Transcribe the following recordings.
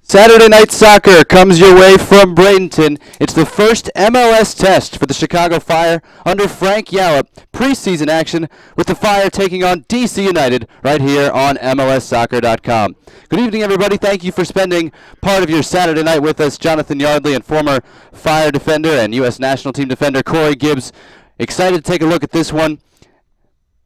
Saturday night soccer comes your way from Bradenton. It's the first MLS test for the Chicago Fire under Frank Yallop. Preseason action with the Fire taking on DC United right here on MLSsoccer.com. Good evening, everybody. Thank you for spending part of your Saturday night with us. Jonathan Yardley and former Fire defender and U.S. national team defender Corey Gibbs. Excited to take a look at this one.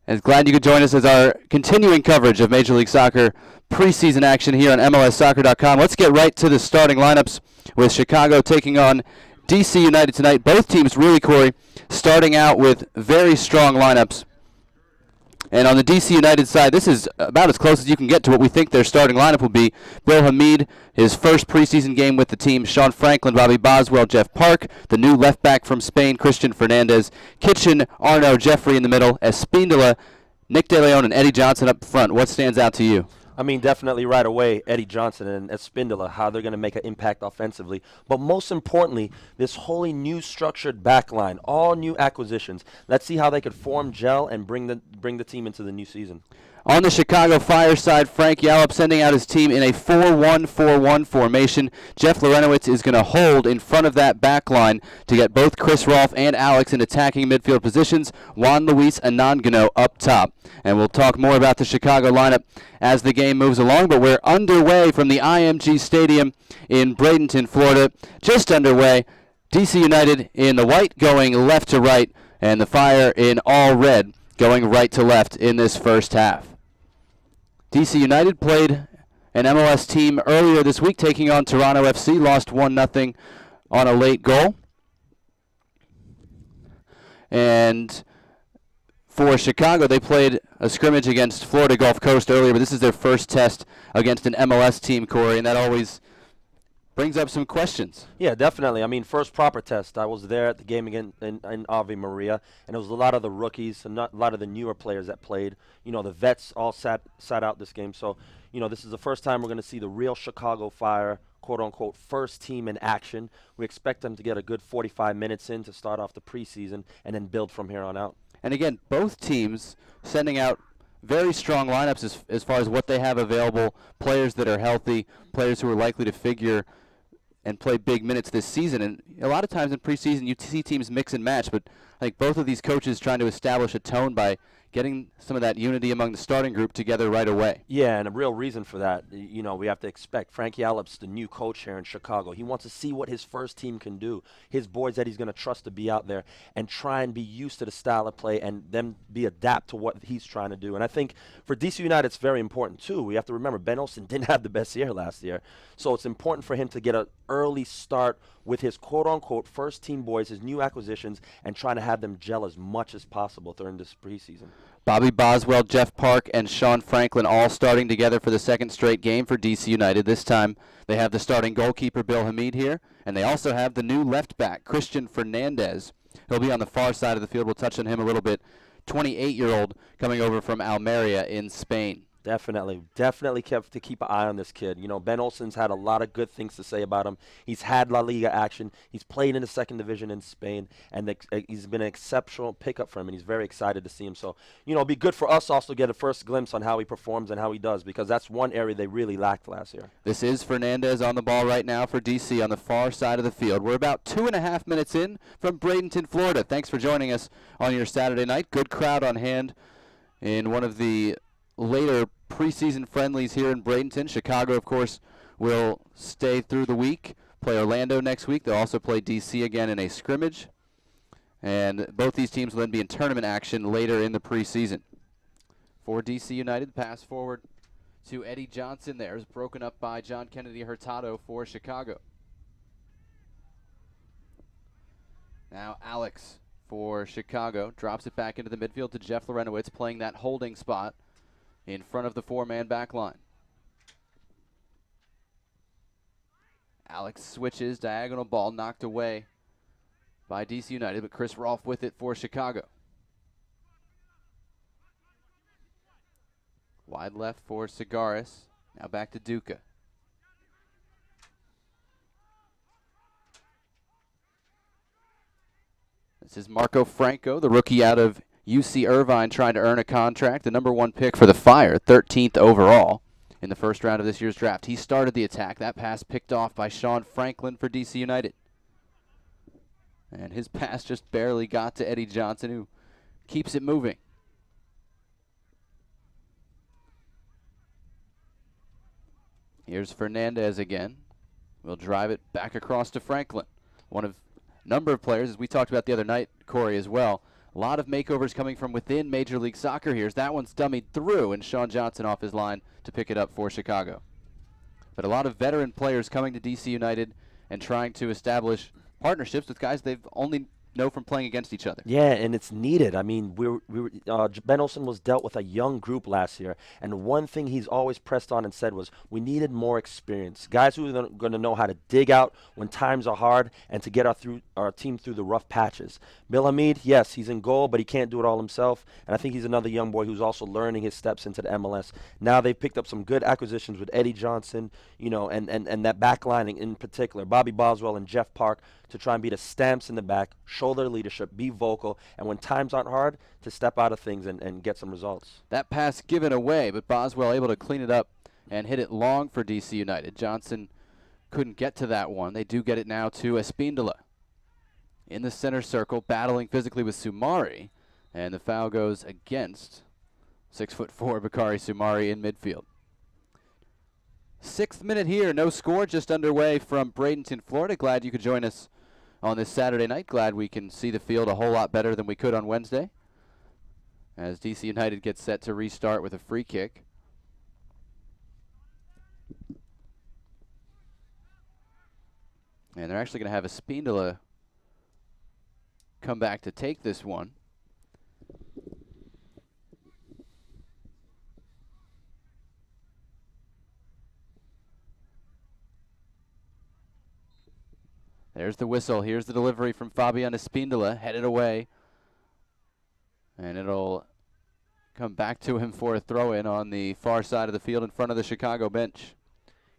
And glad you could join us as our continuing coverage of Major League Soccer preseason action here on MLSsoccer.com. Let's get right to the starting lineups with Chicago taking on DC United tonight. Both teams really, Corey, starting out with very strong lineups. And on the DC United side, this is about as close as you can get to what we think their starting lineup will be. Bill Hamid, his first preseason game with the team. Sean Franklin, Bobby Boswell, Jeff Park. The new left back from Spain, Christian Fernandez. Kitchen, Arno, Jeffrey in the middle. Espindola, Nick De Leon, and Eddie Johnson up front. What stands out to you? I mean, definitely right away, Eddie Johnson and Espindola, how they're going to make an impact offensively. But most importantly, this wholly new structured back line, all new acquisitions. Let's see how they could form, gel, and bring the team into the new season. On the Chicago Fire side, Frank Yallop sending out his team in a 4-1-4-1 formation. Jeff Lorenowitz is going to hold in front of that back line to get both Chris Rolfe and Alex in attacking midfield positions. Juan Luis Anangano up top. And we'll talk more about the Chicago lineup as the game moves along, but we're underway from the IMG Stadium in Bradenton, Florida. Just underway. DC United in the white going left to right, and the Fire in all red going right to left in this first half. DC United played an MLS team earlier this week, taking on Toronto FC, lost 1-0 on a late goal. And for Chicago, they played a scrimmage against Florida Gulf Coast earlier, but this is their first test against an MLS team, Corey, and that always brings up some questions. Yeah, definitely. I mean, first proper test. I was there at the game again in Ave Maria, and it was a lot of the rookies and not a lot of the newer players that played. You know, the vets all sat out this game. So, you know, this is the first time we're going to see the real Chicago Fire, quote-unquote, first team in action. We expect them to get a good 45 minutes in to start off the preseason and then build from here on out. And again, both teams sending out very strong lineups as far as what they have available, players that are healthy, players who are likely to figure and play big minutes this season. And a lot of times in preseason you see teams mix and match, but I think both of these coaches trying to establish a tone by getting some of that unity among the starting group together right away. Yeah, and a real reason for that, you know, we have to expect. Frank Yallop's the new coach here in Chicago. He wants to see what his first team can do. His boys that he's going to trust to be out there and try and be used to the style of play and them be adapt to what he's trying to do. And I think for DC United, it's very important, too. We have to remember Ben Olsen didn't have the best year last year. So it's important for him to get an early start with his quote-unquote first-team boys, his new acquisitions, and trying to have them gel as much as possible during this preseason. Bobby Boswell, Jeff Park, and Sean Franklin all starting together for the second straight game for DC United. This time they have the starting goalkeeper, Bill Hamid, here, and they also have the new left back, Christian Fernandez. He'll be on the far side of the field. We'll touch on him a little bit. 28-year-old coming over from Almeria in Spain. Definitely have to keep an eye on this kid. You know, Ben Olsen's had a lot of good things to say about him. He's had La Liga action. He's played in the second division in Spain, and he's been an exceptional pickup for him, and he's very excited to see him. So, you know, it'll be good for us also to get a first glimpse on how he performs and how he does, because that's one area they really lacked last year. This is Fernandez on the ball right now for DC on the far side of the field. We're about 2.5 minutes in from Bradenton, Florida. Thanks for joining us on your Saturday night. Good crowd on hand in one of the later preseason friendlies here in Bradenton. Chicago, of course, will stay through the week, play Orlando next week. They'll also play DC again in a scrimmage. And both these teams will then be in tournament action later in the preseason. For DC United, pass forward to Eddie Johnson there is broken up by John Kennedy Hurtado for Chicago. Now Alex for Chicago drops it back into the midfield to Jeff Lorenowitz, playing that holding spot in front of the four-man back line. Alex switches, diagonal ball knocked away by DC United, but Chris Rolfe with it for Chicago. Wide left for Segaris. Now back to Duca. This is Marco Franco, the rookie out of UC Irvine, trying to earn a contract. The #1 pick for the Fire, 13th overall. in the first round of this year's draft. He started the attack. That pass picked off by Sean Franklin for DC United. And his pass just barely got to Eddie Johnson, who keeps it moving. Here's Fernandez again. We'll drive it back across to Franklin. One of a number of players, as we talked about the other night, Corey, as well. A lot of makeovers coming from within Major League Soccer here. That one's dummied through, and Sean Johnson off his line to pick it up for Chicago. But a lot of veteran players coming to DC United and trying to establish partnerships with guys they've only know from playing against each other. Yeah, and it's needed. I mean, Ben Olsen was dealt with a young group last year, and one thing he's always pressed on and said was we needed more experience. Guys who are going to know how to dig out when times are hard and to get our team through the rough patches. Bill Hamid, yes, he's in goal, but he can't do it all himself, and I think he's another young boy who's also learning his steps into the MLS. Now they've picked up some good acquisitions with Eddie Johnson, you know, and that back line in particular, Bobby Boswell and Jeff Park, to try and be the stamps in the back, show their leadership, be vocal, and when times aren't hard, to step out of things and get some results. That pass given away, but Boswell able to clean it up and hit it long for DC United. Johnson couldn't get to that one. They do get it now to Espindola. In the center circle, battling physically with Sumari, and the foul goes against 6'4" Bakari Sumari in midfield. 6th minute here, no score, just underway from Bradenton, Florida. Glad you could join us on this Saturday night. Glad we can see the field a whole lot better than we could on Wednesday, as DC United gets set to restart with a free kick. And they're actually going to have Espindola come back to take this one. There's the whistle. Here's the delivery from Fabian Espindola, headed away. And it'll come back to him for a throw-in on the far side of the field in front of the Chicago bench.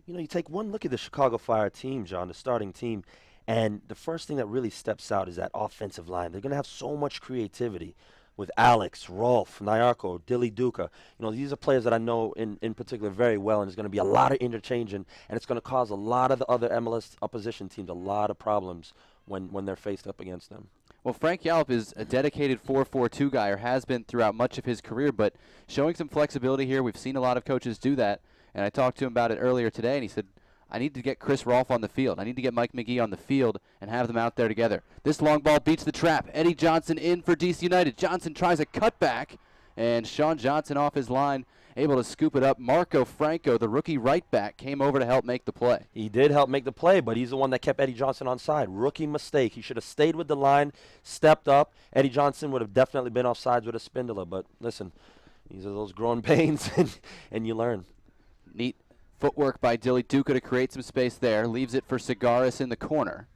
You know, you take one look at the Chicago Fire team, John, the starting team, and the first thing that really steps out is that offensive line. They're going to have so much creativity with Alex, Rolf, Nyarko, Dilly Duca. You know, these are players that I know in particular very well, and there's going to be a lot of interchanging, and it's going to cause a lot of the other MLS opposition teams a lot of problems when they're faced up against them. Well, Frank Yallop is a dedicated 4-4-2 guy, or has been throughout much of his career, but showing some flexibility here. We've seen a lot of coaches do that, and I talked to him about it earlier today, and he said, I need to get Chris Rolfe on the field. I need to get Mike McGee on the field and have them out there together. This long ball beats the trap. Eddie Johnson in for DC United. Johnson tries a cutback, and Sean Johnson off his line, able to scoop it up. Marco Franco, the rookie right back, came over to help make the play. He did help make the play, but he's the one that kept Eddie Johnson on side. Rookie mistake. He should have stayed with the line, stepped up. Eddie Johnson would have definitely been off sides with Espindola, but listen, these are those growing pains, and you learn. Neat footwork by Dilly Duca to create some space there. Leaves it for Cigaris in the corner.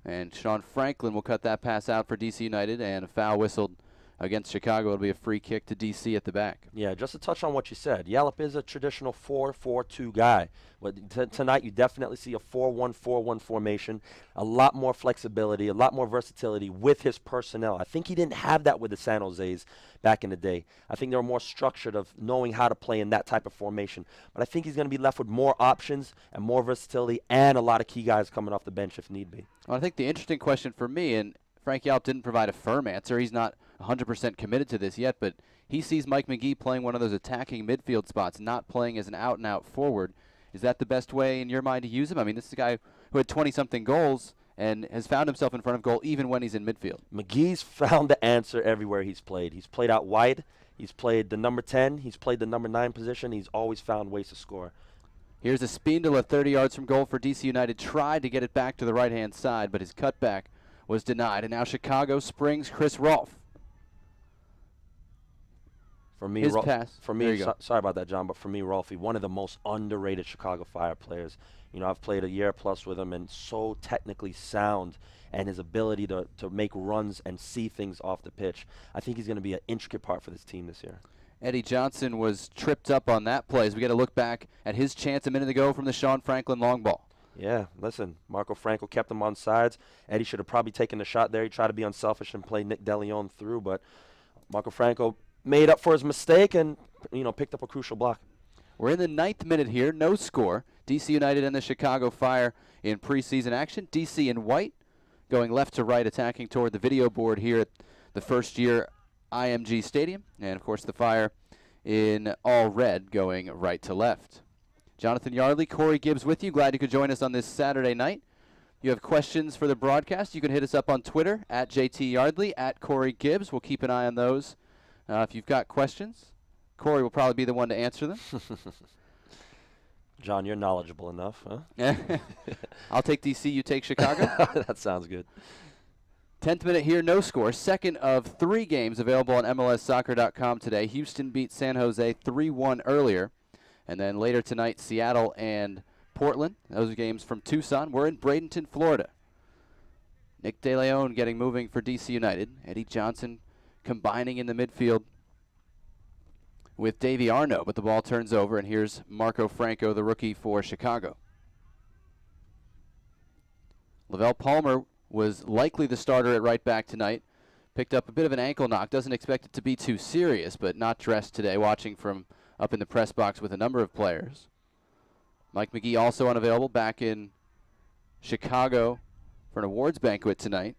And Sean Franklin will cut that pass out for DC United, and a foul whistled against Chicago. It'll be a free kick to DC at the back. Yeah, just to touch on what you said, Yallop is a traditional 4-4-2 guy. But tonight you definitely see a 4-1-4-1 formation, a lot more flexibility, a lot more versatility with his personnel. I think he didn't have that with the San Jose's back in the day. I think they were more structured of knowing how to play in that type of formation. But I think he's going to be left with more options and more versatility and a lot of key guys coming off the bench if need be. Well, I think the interesting question for me, and Frank Yallop didn't provide a firm answer. He's not 100% committed to this yet, but he sees Mike McGee playing one of those attacking midfield spots, not playing as an out-and-out forward. Is that the best way in your mind to use him? I mean, this is a guy who had 20-something goals and has found himself in front of goal even when he's in midfield. McGee's found the answer everywhere he's played. He's played out wide. He's played the number 10. He's played the number 9 position. He's always found ways to score. Here's Espindola 30 yards from goal for DC United. Tried to get it back to the right-hand side, but his cutback was denied. And now Chicago springs Chris Rolfe. For me, his pass. For me, sorry about that, John, but for me, Rolfe, one of the most underrated Chicago Fire players. You know, I've played a year plus with him, and so technically sound, and his ability to make runs and see things off the pitch. I think he's going to be an intricate part for this team this year. Eddie Johnson was tripped up on that play. As we got to look back at his chance a minute ago from the Sean Franklin long ball. Yeah, listen, Marco Franco kept him on sides. Eddie should have probably taken the shot there. He tried to be unselfish and play Nick DeLeon through, but Marco Franco made up for his mistake and picked up a crucial block. We're in the 9th minute here, no score. DC United and the Chicago Fire in preseason action. DC in white, going left to right, attacking toward the video board here at the first-year IMG Stadium. And, of course, the Fire in all red, going right to left. Jonathan Yardley, Corey Gibbs with you. Glad you could join us on this Saturday night. You have questions for the broadcast, you can hit us up on Twitter, at JT Yardley, at Corey Gibbs. We'll keep an eye on those. If you've got questions, Corey will probably be the one to answer them. John, you're knowledgeable enough, huh? I'll take DC, you take Chicago. That sounds good. 10th minute here, no score. Second of 3 games available on MLSsoccer.com today. Houston beat San Jose 3-1 earlier. And then later tonight, Seattle and Portland. Those are games from Tucson. We're in Bradenton, Florida. Nick De Leon getting moving for DC United. Eddie Johnson combining in the midfield with Davy Arno, but the ball turns over, and here's Marco Franco, the rookie for Chicago. Lavelle Palmer was likely the starter at right back tonight. Picked up a bit of an ankle knock. Doesn't expect it to be too serious, but not dressed today, watching from up in the press box with a number of players. Mike McGee also unavailable, back in Chicago for an awards banquet tonight.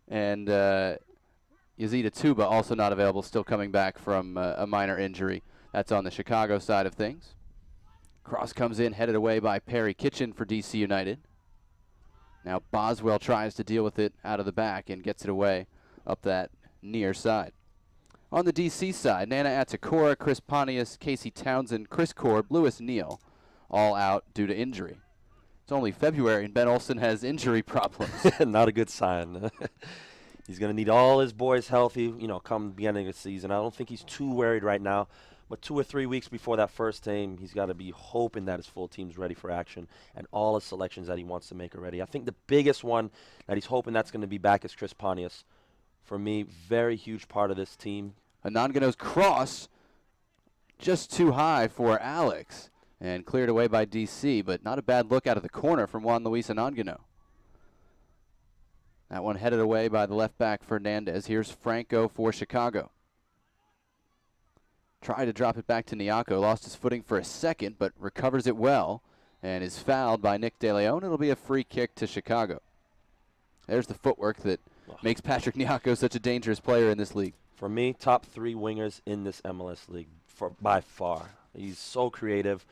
And Yazida Tuba also not available, still coming back from a minor injury. That's on the Chicago side of things. Cross comes in, headed away by Perry Kitchen for DC United. Now Boswell tries to deal with it out of the back and gets it away up that near side. On the DC side, Nana Atakora, Chris Pontius, Casey Townsend, Chris Korb, Lewis Neal, all out due to injury. It's only February and Ben Olsen has injury problems. Not a good sign. He's going to need all his boys healthy, come the beginning of the season. I don't think he's too worried right now. But 2 or 3 weeks before that first game, he's got to be hoping that his full team's ready for action and all his selections that he wants to make are ready. I think the biggest one that he's hoping that's going to be back is Chris Pontius. For me, very huge part of this team. Anangano's cross just too high for Alex and cleared away by DC, but not a bad look out of the corner from Juan Luis Anangano. That one headed away by the left back Fernandez. Here's Franco for Chicago. Tried to drop it back to Nyako, lost his footing for a second, but recovers it well and is fouled by Nick De Leon. It'll be a free kick to Chicago. There's the footwork that makes Patrick Nyako such a dangerous player in this league. For me, top 3 wingers in this MLS league by far. He's so creative,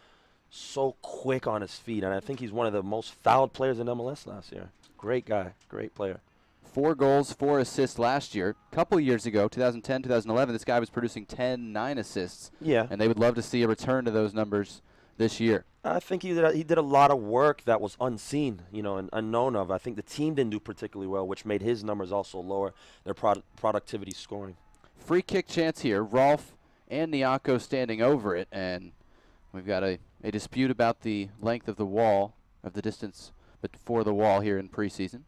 so quick on his feet, and I think he's one of the most fouled players in MLS last year. Great guy, great player. 4 goals, 4 assists last year. A couple years ago, 2010, 2011, this guy was producing 9 assists. Yeah. And they would love to see a return to those numbers this year. I think he did a lot of work that was unseen, and unknown of. I think the team didn't do particularly well, which made his numbers also lower, their productivity scoring. Free kick chance here. Rolf and Nyako standing over it, and we've got a dispute about the length of the wall, of the distance before the wall here in preseason.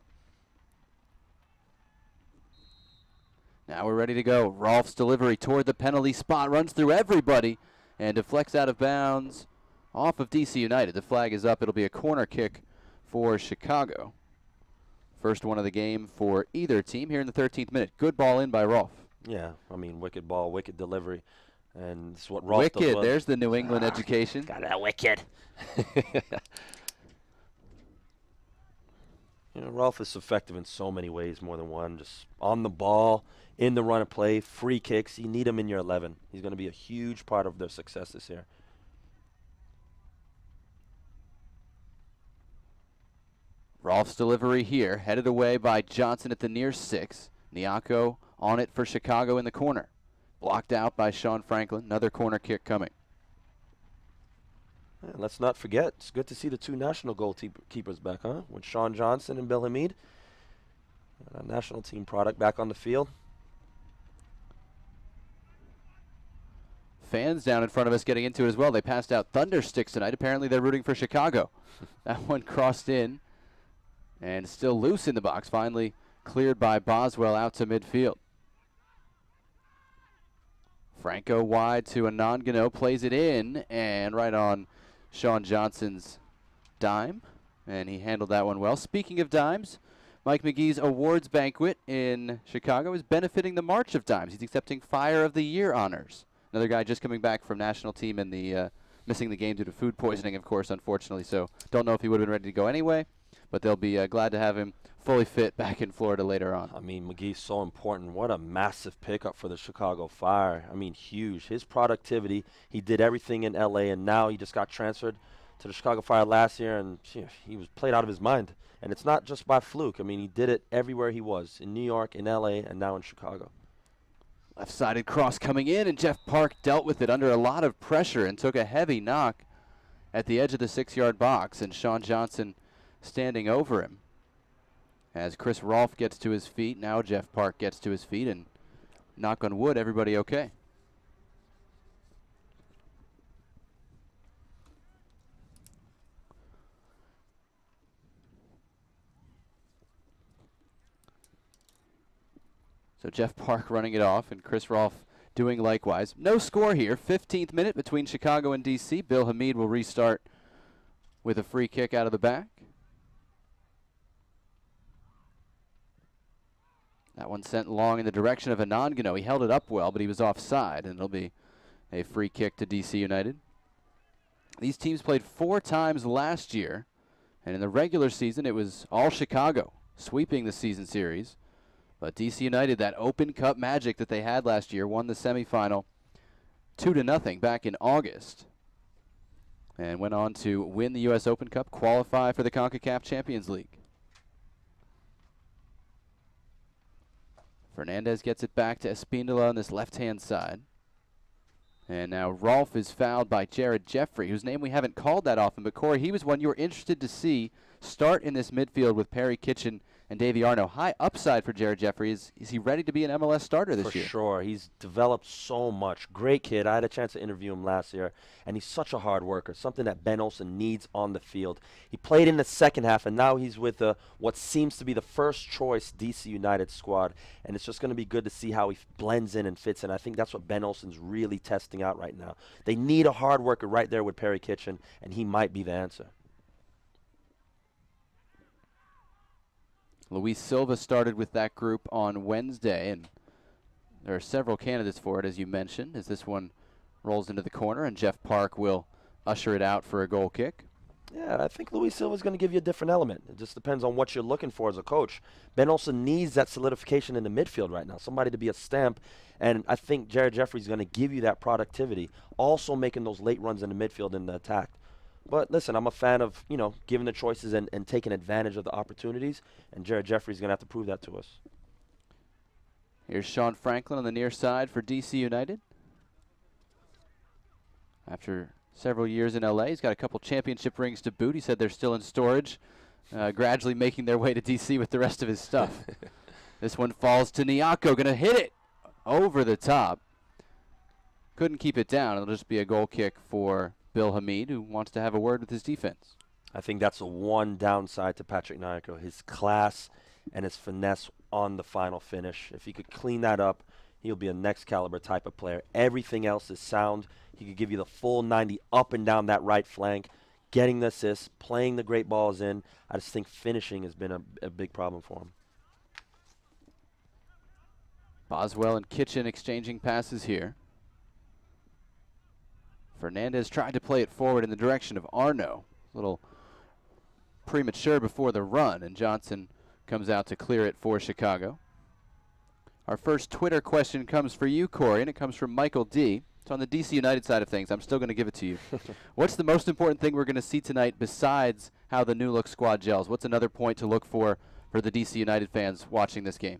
Now we're ready to go. Rolf's delivery toward the penalty spot, runs through everybody and deflects out of bounds off of DC United. The flag is up. It'll be a corner kick for Chicago. First one of the game for either team here in the 13th minute. Good ball in by Rolf. Yeah, I mean, wicked ball, wicked delivery. And it's what Rolf does. Wicked, there's the New England education. Got that wicked. Rolf is effective in so many ways, more than one. Just on the ball, in the run of play, free kicks. You need him in your 11. He's going to be a huge part of their success this year. Rolf's delivery here, headed away by Johnson at the near 6. Nyako on it for Chicago in the corner. Blocked out by Sean Franklin. Another corner kick coming. And let's not forget, it's good to see the 2 national goalkeepers back, huh? With Sean Johnson and Bill Hamid. A national team product back on the field. Fans down in front of us getting into it as well. They passed out thunder sticks tonight. Apparently they're rooting for Chicago. That one crossed in and still loose in the box. Finally cleared by Boswell out to midfield. Franco wide to Anangano, plays it in, and right on Sean Johnson's dime, and he handled that one well. Speaking of dimes, Mike McGee's awards banquet in Chicago is benefiting the March of Dimes. He's accepting Fire of the Year honors. Another guy just coming back from national team and the missing the game due to food poisoning, of course, unfortunately. So don't know if he would have been ready to go anyway, but they'll be glad to have him fully fit back in Florida later on. I mean, McGee's so important. What a massive pickup for the Chicago Fire. I mean, huge. His productivity, he did everything in L.A., and now he just got transferred to the Chicago Fire last year, and he was played out of his mind. And it's not just by fluke. I mean, he did it everywhere he was, in New York, in L.A., and now in Chicago. Left-sided cross coming in, and Jeff Park dealt with it under a lot of pressure and took a heavy knock at the edge of the 6-yard box, and Sean Johnson standing over him. As Chris Rolfe gets to his feet, now Jeff Park gets to his feet, and knock on wood, everybody okay. So Jeff Park running it off, and Chris Rolfe doing likewise. No score here. 15th minute between Chicago and D.C. Bill Hamid will restart with a free kick out of the back. That one sent long in the direction of Anangano. He held it up well, but he was offside, and it'll be a free kick to D.C. United. These teams played 4 times last year, and in the regular season it was all Chicago sweeping the season series. But D.C. United, that Open Cup magic that they had last year, won the semifinal 2-0 back in August, and went on to win the U.S. Open Cup, qualify for the CONCACAF Champions League. Fernandez gets it back to Espindola on this left-hand side. And now Rolfe is fouled by Jared Jeffrey, whose name we haven't called that often, but Corey, he was one you were interested to see start in this midfield with Perry Kitchen and Davy Arno. High upside for Jared Jeffrey. Is he ready to be an MLS starter this year? For sure. He's developed so much. Great kid. I had a chance to interview him last year, and he's such a hard worker, something that Ben Olsen needs on the field. He played in the second half, and now he's with what seems to be the first-choice DC United squad, and it's just going to be good to see how he blends in and fits in. I think that's what Ben Olsen's really testing out right now. They need a hard worker right there with Perry Kitchen, and he might be the answer. Luis Silva started with that group on Wednesday, and there are several candidates for it, as you mentioned, as this one rolls into the corner, and Jeff Park will usher it out for a goal kick. Yeah, I think Luis Silva's going to give you a different element. It just depends on what you're looking for as a coach. Ben Olsen needs that solidification in the midfield right now, somebody to be a stamp, and I think Jared Jeffrey's going to give you that productivity, also making those late runs in the midfield in the attack. But listen, I'm a fan of, giving the choices and taking advantage of the opportunities, and Jared Jeffrey's going to have to prove that to us. Here's Sean Franklin on the near side for DC United. After several years in LA, he's got a couple championship rings to boot. He said they're still in storage, gradually making their way to DC with the rest of his stuff. This one falls to Nyako, going to hit it over the top. Couldn't keep it down. It'll just be a goal kick for Bill Hamid, who wants to have a word with his defense. I think that's the one downside to Patrick Nyako, his class and his finesse on the final finish. If he could clean that up, he'll be a next caliber type of player. Everything else is sound. He could give you the full 90 up and down that right flank, getting the assists, playing the great balls in. I just think finishing has been a big problem for him. Boswell and Kitchen exchanging passes here. Fernandez tried to play it forward in the direction of Arno. A little premature before the run, and Johnson comes out to clear it for Chicago. Our first Twitter question comes for you, Corey, and it comes from Michael D. It's on the DC United side of things. I'm still going to give it to you. What's the most important thing we're going to see tonight besides how the new-look squad gels? What's another point to look for the DC United fans watching this game?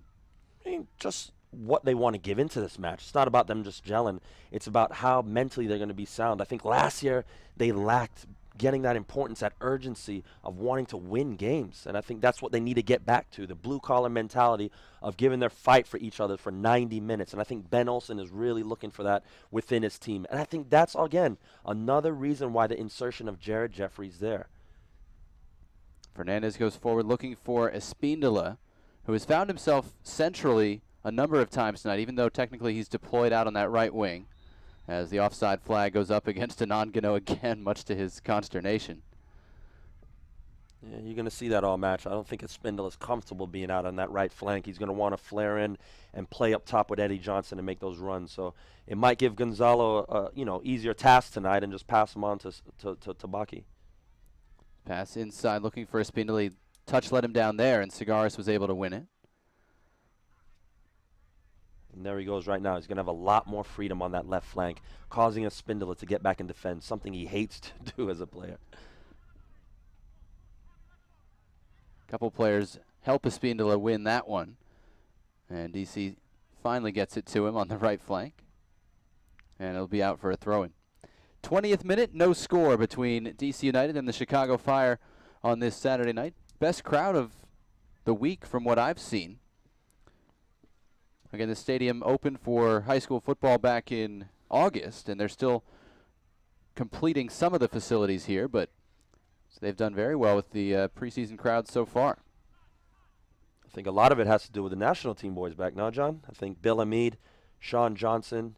I mean, just what they want to give into this match. It's not about them just gelling. It's about how mentally they're going to be sound. I think last year they lacked getting that importance, that urgency of wanting to win games. And I think that's what they need to get back to, the blue-collar mentality of giving their fight for each other for 90 minutes. And I think Ben Olsen is really looking for that within his team. And I think that's, again, another reason why the insertion of Jared Jeffrey's there. Fernandez goes forward looking for Espindola, who has found himself centrally a number of times tonight, even though technically he's deployed out on that right wing, as the offside flag goes up against Anangano again, much to his consternation. Yeah, you're going to see that all match. I don't think Espindola is comfortable being out on that right flank. He's going to want to flare in and play up top with Eddie Johnson and make those runs. So it might give Gonzalo a easier task tonight and just pass him on to Baki. Pass inside, looking for Espindola. Touch let him down there, and Cigares was able to win it. And there he goes right now. He's going to have a lot more freedom on that left flank, causing Espindola to get back and defend, something he hates to do as a player. Couple players help Espindola win that one. And DC finally gets it to him on the right flank. And it'll be out for a throw-in. 20th minute, no score between DC United and the Chicago Fire on this Saturday night. Best crowd of the week from what I've seen. Again, the stadium opened for high school football back in August, and they're still completing some of the facilities here, but so they've done very well with the preseason crowd so far. I think a lot of it has to do with the national team boys back now, John. I think Bill Hamid, Sean Johnson,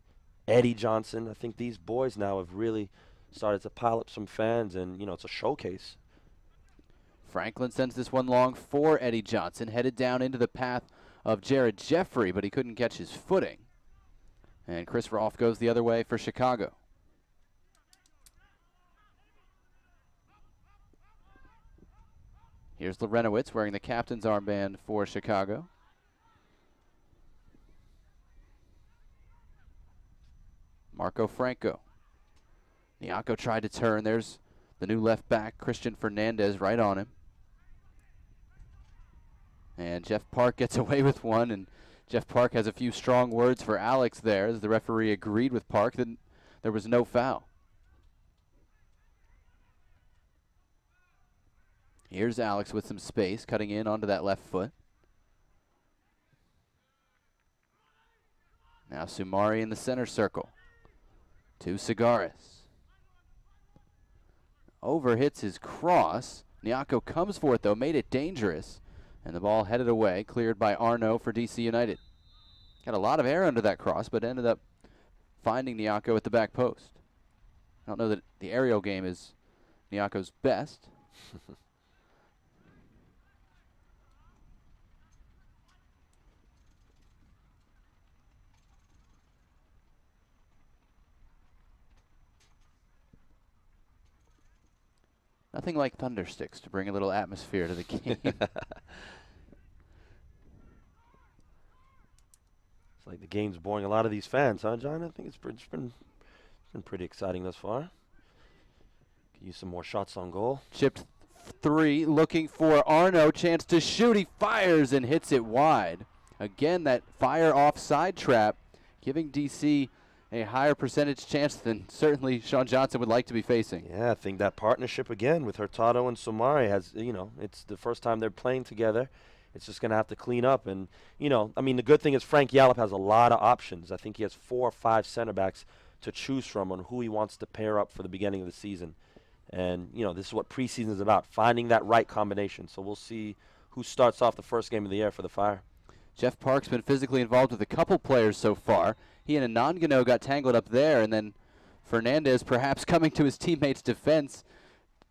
Eddie Johnson, I think these boys now have really started to pile up some fans, and, it's a showcase. Franklin sends this one long for Eddie Johnson, headed down into the path of Jared Jeffrey, but he couldn't catch his footing. And Chris Rolfe goes the other way for Chicago. Here's Lorenowitz wearing the captain's armband for Chicago. Marco Franco. Nyako tried to turn. There's the new left back, Christian Fernandez, right on him. And Jeff Park gets away with one, and Jeff Park has a few strong words for Alex there, as the referee agreed with Park that there was no foul. Here's Alex with some space, cutting in onto that left foot. Now Sumari in the center circle. To Cigares. Over hits his cross. Nyako comes for it, though, made it dangerous. And the ball headed away, cleared by Arno for DC United. Got a lot of air under that cross, but ended up finding Nyako at the back post. I don't know that the aerial game is Nyako's best. Nothing like thunder sticks to bring a little atmosphere to the game. It's like the game's boring a lot of these fans, huh, John? I think it's been pretty exciting thus far. Could use some more shots on goal. Chipped three, looking for Arno. Chance to shoot. He fires and hits it wide. Again, that fire offside trap, giving DC a higher percentage chance than certainly Sean Johnson would like to be facing. Yeah, I think that partnership again with Hurtado and Sumari has, it's the first time they're playing together. It's just going to have to clean up. And, the good thing is Frank Yallop has a lot of options. I think he has 4 or 5 center backs to choose from on who he wants to pair up for the beginning of the season. And, this is what preseason is about, finding that right combination. So we'll see who starts off the first game of the year for the Fire. Jeff Park's been physically involved with a couple players so far. He and Anangano got tangled up there, and then Fernandez, perhaps coming to his teammate's defense,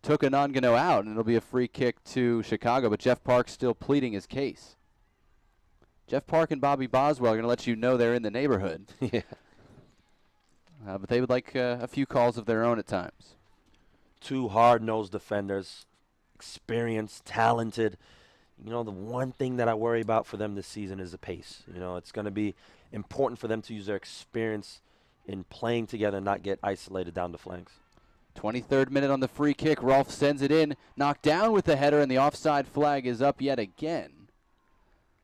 took Anangano out, and it'll be a free kick to Chicago, but Jeff Park's still pleading his case. Jeff Park and Bobby Boswell are going to let you know they're in the neighborhood. Yeah. But they would like a few calls of their own at times. 2 hard-nosed defenders, experienced, talented. The one thing that I worry about for them this season is the pace. It's going to be important for them to use their experience in playing together and not get isolated down the flanks. 23rd minute on the free kick. Rolfe sends it in, knocked down with the header, and the offside flag is up yet again.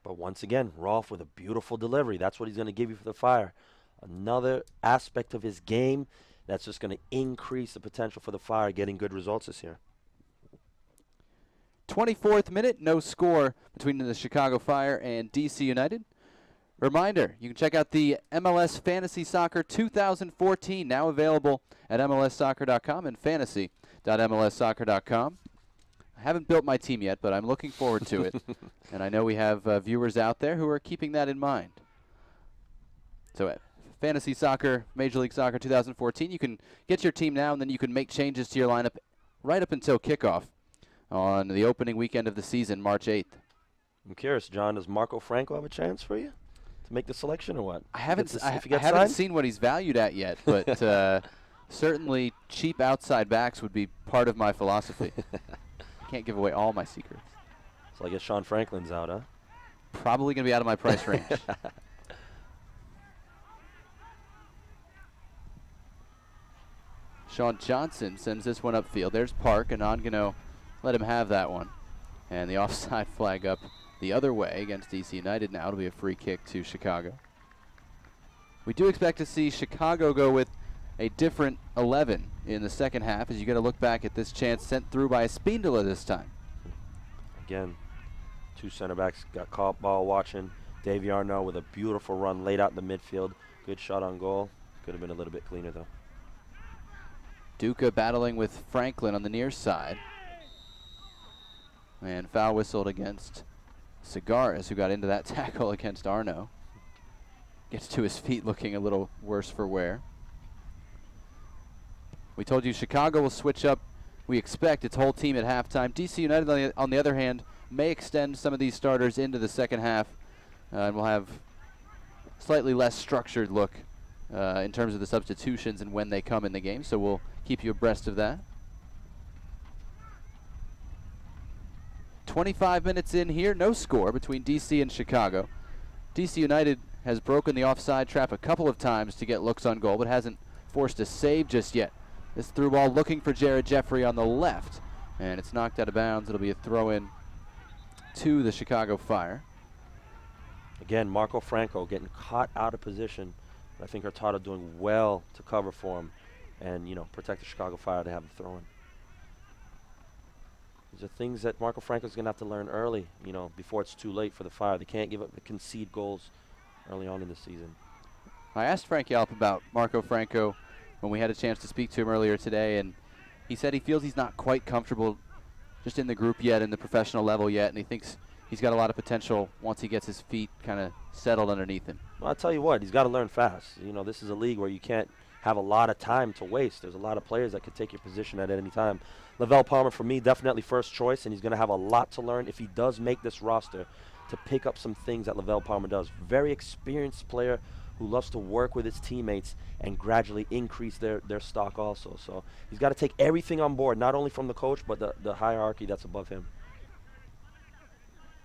But once again, Rolfe with a beautiful delivery. That's what he's going to give you for the Fire. Another aspect of his game that's just going to increase the potential for the Fire getting good results this year. 24th minute, no score between the Chicago Fire and DC United. Reminder, you can check out the MLS Fantasy Soccer 2014, now available at MLSsoccer.com and fantasy.mlssoccer.com. I haven't built my team yet, but I'm looking forward to it. And I know we have viewers out there who are keeping that in mind. So Fantasy Soccer, Major League Soccer 2014, you can get your team now, and then you can make changes to your lineup right up until kickoff. on the opening weekend of the season, March 8th. I'm curious, John, does Marco Franco have a chance for you to make the selection or what? I haven't signed? seen what he's valued at yet, but certainly cheap outside backs would be part of my philosophy. Can't give away all my secrets. So I guess Sean Franklin's out, huh? Probably going to be out of my price range. Sean Johnson sends this one upfield. There's Park, and I'm going to let him have that one. And the offside flag up the other way against DC United now. It'll be a free kick to Chicago. We do expect to see Chicago go with a different 11 in the second half, as you got to look back at this chance sent through by Espindola this time. Again, two center backs got caught ball watching. Davy Arnaud with a beautiful run laid out in the midfield. Good shot on goal. Could have been a little bit cleaner though. Duca battling with Franklin on the near side. And foul whistled against Cigares, who got into that tackle against Arnaud. Gets to his feet looking a little worse for wear. We told you Chicago will switch up, we expect, its whole team at halftime. DC United, on the other hand, may extend some of these starters into the second half, and we'll have slightly less structured look in terms of the substitutions and when they come in the game, so we'll keep you abreast of that. 25 minutes in here, no score between DC and Chicago. DC United has broken the offside trap a couple of times to get looks on goal, but hasn't forced a save just yet. This through ball looking for Jared Jeffrey on the left, and it's knocked out of bounds. It'll be a throw-in to the Chicago Fire. Again, Marco Franco getting caught out of position. I think Hurtado doing well to cover for him and, you know, protect the Chicago Fire to have a throw-in. These are things that Marco Franco's going to have to learn early, you know, before it's too late for the Fire. They can't concede goals early on in the season. I asked Frank Yalp about Marco Franco when we had a chance to speak to him earlier today, and he said he feels he's not quite comfortable just in the group yet, in the professional level yet, and he thinks he's got a lot of potential once he gets his feet kind of settled underneath him. Well, I'll tell you what, he's got to learn fast. You know, this is a league where you can't have a lot of time to waste. There's a lot of players that could take your position at any time. Lavelle Palmer, for me, definitely first choice, and he's going to have a lot to learn if he does make this roster to pick up some things that Lavelle Palmer does. Very experienced player who loves to work with his teammates and gradually increase their stock also. So he's got to take everything on board, not only from the coach, but the hierarchy that's above him.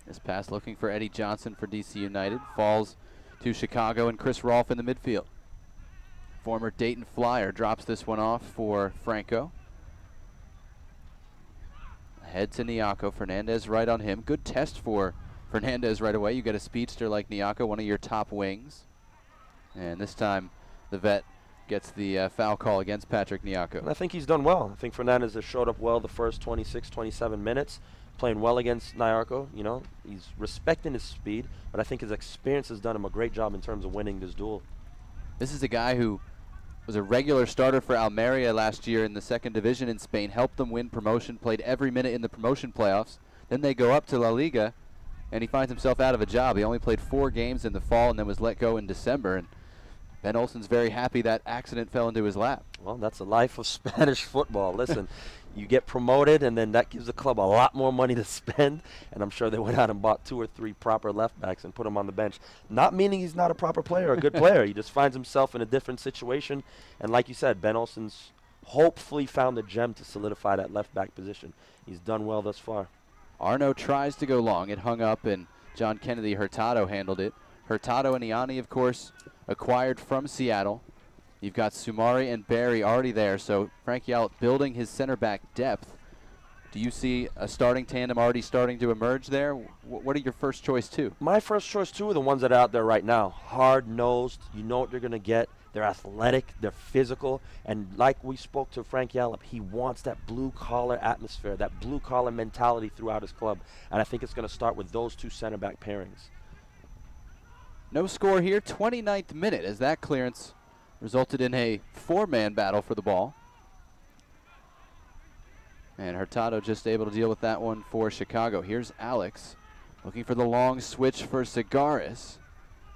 This pass looking for Eddie Johnson for DC United. Falls to Chicago and Chris Rolfe in the midfield. Former Dayton Flyer drops this one off for Franco. Ahead to Nyako. Fernandez right on him. Good test for Fernandez right away. You get a speedster like Nyako, one of your top wings. And this time the vet gets the foul call against Patrick Nyako. And I think he's done well. I think Fernandez has showed up well the first 26, 27 minutes, playing well against Nyako. You know, he's respecting his speed, but I think his experience has done him a great job in terms of winning this duel. This is a guy who was a regular starter for Almeria last year in the second division in Spain, helped them win promotion, played every minute in the promotion playoffs. Then they go up to La Liga, and he finds himself out of a job. He only played 4 games in the fall and then was let go in December. And Ben Olsen's very happy that accident fell into his lap. Well, that's the life of Spanish football. Listen, you get promoted, and then that gives the club a lot more money to spend, and I'm sure they went out and bought 2 or 3 proper left backs and put him on the bench. Not meaning he's not a proper player or a good player. He just finds himself in a different situation, and like you said, Ben Olsen's hopefully found a gem to solidify that left back position. He's done well thus far. Arnaud tries to go long. It hung up, and John Kennedy Hurtado handled it. Hurtado and Iani, of course, acquired from Seattle. You've got Sumari and Barry already there, so Frank Yalop building his center back depth. Do you see a starting tandem already starting to emerge there? What are your first choice two? My first choice two are the ones that are out there right now. Hard-nosed, you know what you're going to get. They're athletic, they're physical, and like we spoke to Frank Yalop, he wants that blue-collar atmosphere, that blue-collar mentality throughout his club, and I think it's going to start with those 2 center back pairings. No score here, 29th minute, as that clearance resulted in a 4-man battle for the ball. And Hurtado just able to deal with that one for Chicago. Here's Alex looking for the long switch for Cigares.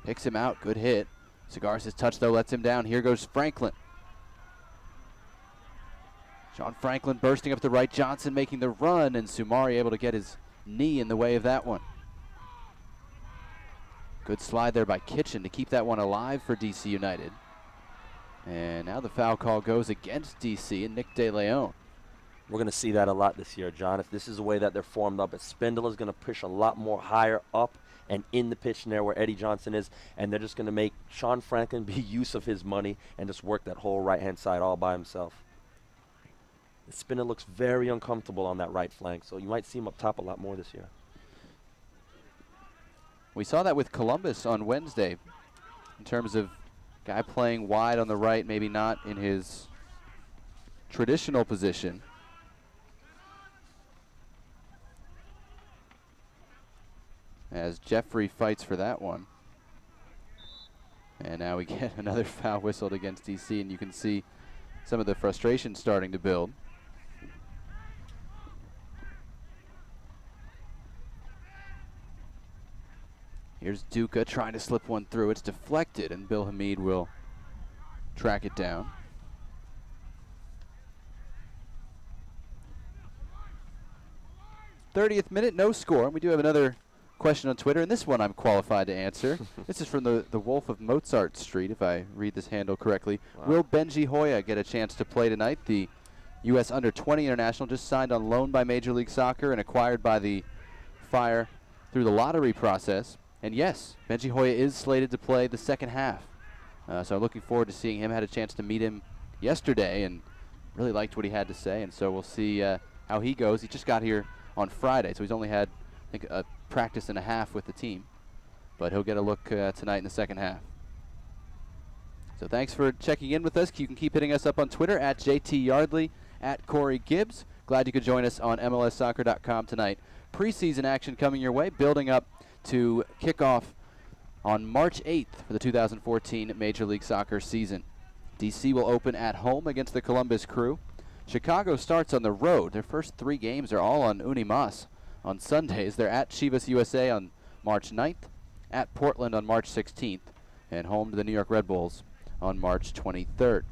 Picks him out, good hit. Cigares' touch though lets him down. Here goes Franklin. Sean Franklin bursting up the right, Johnson making the run, and Sumari able to get his knee in the way of that one. Good slide there by Kitchen to keep that one alive for DC United. And now the foul call goes against DC and Nick De Leon. We're going to see that a lot this year, John. If this is the way that they're formed up, Spindler is going to push a lot more higher up and in the pitch there where Eddie Johnson is, and they're just going to make Sean Franklin be use of his money and just work that whole right-hand side all by himself. Spindler looks very uncomfortable on that right flank, so you might see him up top a lot more this year. We saw that with Columbus on Wednesday in terms of guy playing wide on the right, maybe not in his traditional position. As Jeffrey fights for that one. And now we get another foul whistled against DC, and you can see some of the frustration starting to build. Here's Duca trying to slip one through. It's deflected, and Bill Hamid will track it down. '30th minute, no score. We do have another question on Twitter, and this one I'm qualified to answer. This is from the Wolf of Mozart Street, if I read this handle correctly. Wow. Will Benji Hoya get a chance to play tonight? The U.S. Under-20 international just signed on loan by Major League Soccer and acquired by the Fire through the lottery process. And yes, Benji Hoya is slated to play the second half. So I'm looking forward to seeing him. Had a chance to meet him yesterday and really liked what he had to say. And so we'll see how he goes. He just got here on Friday, so he's only had, I think, a practice and a half with the team. But he'll get a look tonight in the second half. So thanks for checking in with us. You can keep hitting us up on Twitter at JT Yardley, at Corey Gibbs. Glad you could join us on MLSsoccer.com tonight. Preseason action coming your way, building up to kickoff on March 8th for the 2014 Major League Soccer season. DC will open at home against the Columbus Crew. Chicago starts on the road. Their first 3 games are all on Unimas on Sundays. They're at Chivas USA on March 9th, at Portland on March 16th, and home to the New York Red Bulls on March 23rd.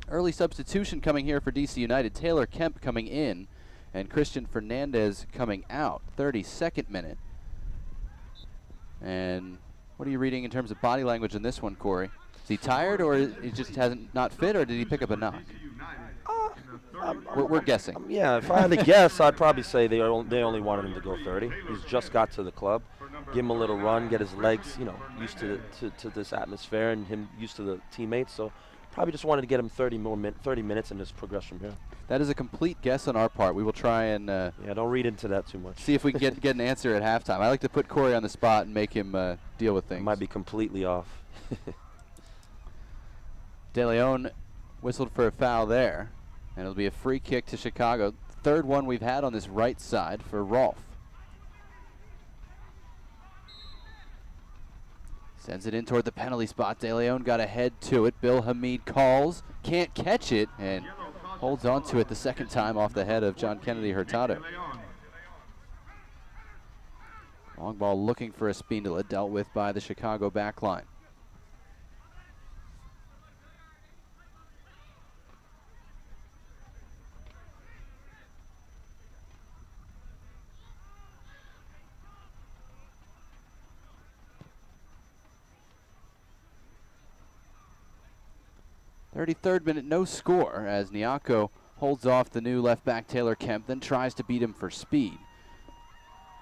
Early substitution coming here for DC United. Taylor Kemp coming in and Christian Fernandez coming out. 32nd minute. And what are you reading in terms of body language in this one, Corey? Is he tired, or he just hasn't not fit, or did he pick up a knock? We're guessing. Yeah, if I had to guess, I'd probably say they only wanted him to go 30. He's just got to the club. Give him a little run, get his legs, used to this atmosphere and him used to the teammates. So probably just wanted to get him 30 minutes and just progress from here. That is a complete guess on our part. We will try and yeah, don't read into that too much. See if we can get an answer at halftime. I like to put Corey on the spot and make him deal with things. Might be completely off. De Leon whistled for a foul there, and it'll be a free kick to Chicago. Third one we've had on this right side for Rolfe. Sends it in toward the penalty spot. De Leon got ahead to it. Bill Hamid calls, can't catch it, and holds on to it the second time off the head of John Kennedy Hurtado. Long ball looking for a Spindola, dealt with by the Chicago back line. Third minute, no score, as Nyako holds off the new left back Taylor Kemp, then tries to beat him for speed.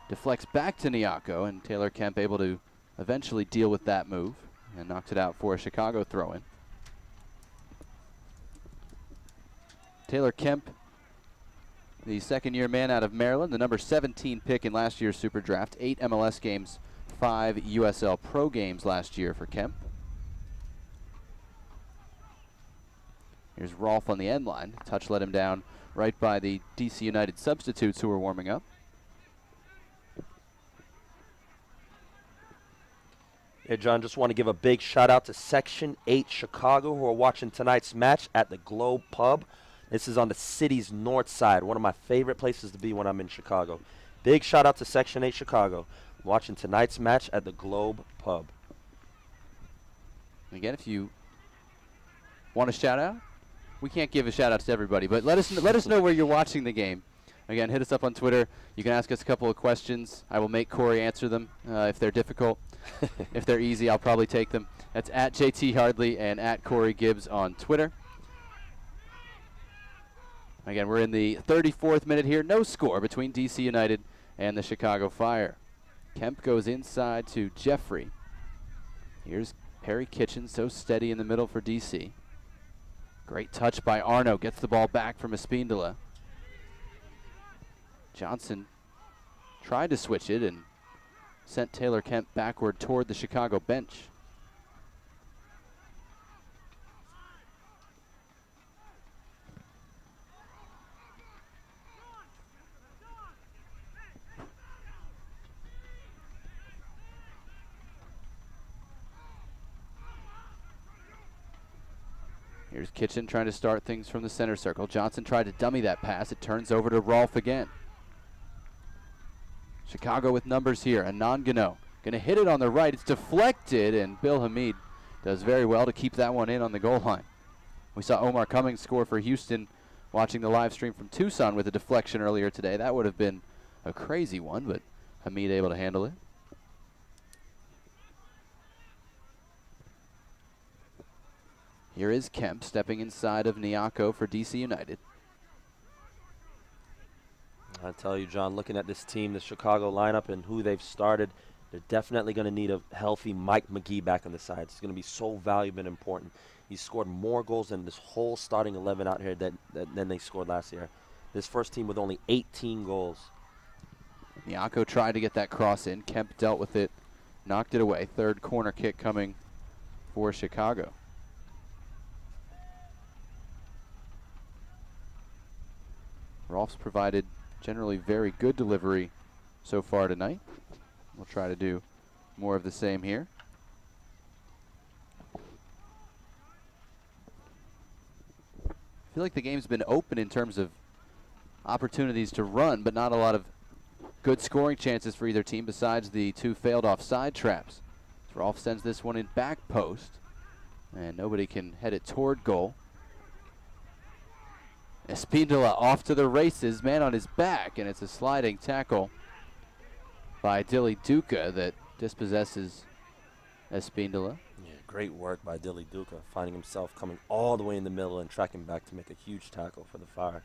Deflects back to Nyako, and Taylor Kemp able to eventually deal with that move and knocks it out for a Chicago throw-in. Taylor Kemp, the second-year man out of Maryland, the number 17 pick in last year's Super Draft, 8 MLS games, 5 USL Pro games last year for Kemp. Here's Rolfe on the end line. Touch let him down right by the DC United substitutes who were warming up. Yeah, John, just want to give a big shout out to Section 8 Chicago who are watching tonight's match at the Globe Pub. This is on the city's north side, one of my favorite places to be when I'm in Chicago. Big shout out to Section 8 Chicago, watching tonight's match at the Globe Pub. Again, if you want a shout out, we can't give a shout out to everybody, but let us know where you're watching the game. Again, hit us up on Twitter. You can ask us a couple of questions. I will make Corey answer them if they're difficult. If they're easy, I'll probably take them. That's at JT Hardley and at Corey Gibbs on Twitter. Again, we're in the 34th minute here. No score between DC United and the Chicago Fire. Kemp goes inside to Jeffrey. Here's Perry Kitchen, so steady in the middle for DC. Great touch by Arno. Gets the ball back from Espindola. Johnson tried to switch it and sent Taylor Kemp backward toward the Chicago bench. Here's Kitchen trying to start things from the center circle. Johnson tried to dummy that pass. It turns over to Rolfe again. Chicago with numbers here. Anangano going to hit it on the right. It's deflected, and Bill Hamid does very well to keep that one in on the goal line. We saw Omar Cummings score for Houston watching the live stream from Tucson with a deflection earlier today. That would have been a crazy one, but Hamid able to handle it. Here is Kemp stepping inside of Nyako for DC United. I tell you, John, looking at this team, the Chicago lineup and who they've started, they're definitely going to need a healthy Mike McGee back on the side. It's going to be so valuable and important. He's scored more goals than this whole starting 11 out here than they scored last year. This first team with only 18 goals. Nyako tried to get that cross in. Kemp dealt with it, knocked it away. Third corner kick coming for Chicago. Rolfe's provided generally very good delivery so far tonight. We'll try to do more of the same here. I feel like the game's been open in terms of opportunities to run, but not a lot of good scoring chances for either team besides the two failed offside traps. Rolfe sends this one in back post, and nobody can head it toward goal. Espindola off to the races, man on his back, and it's a sliding tackle by Dilly Duca that dispossesses Espindola. Yeah, great work by Dilly Duca, finding himself coming all the way in the middle and tracking back to make a huge tackle for the Fire.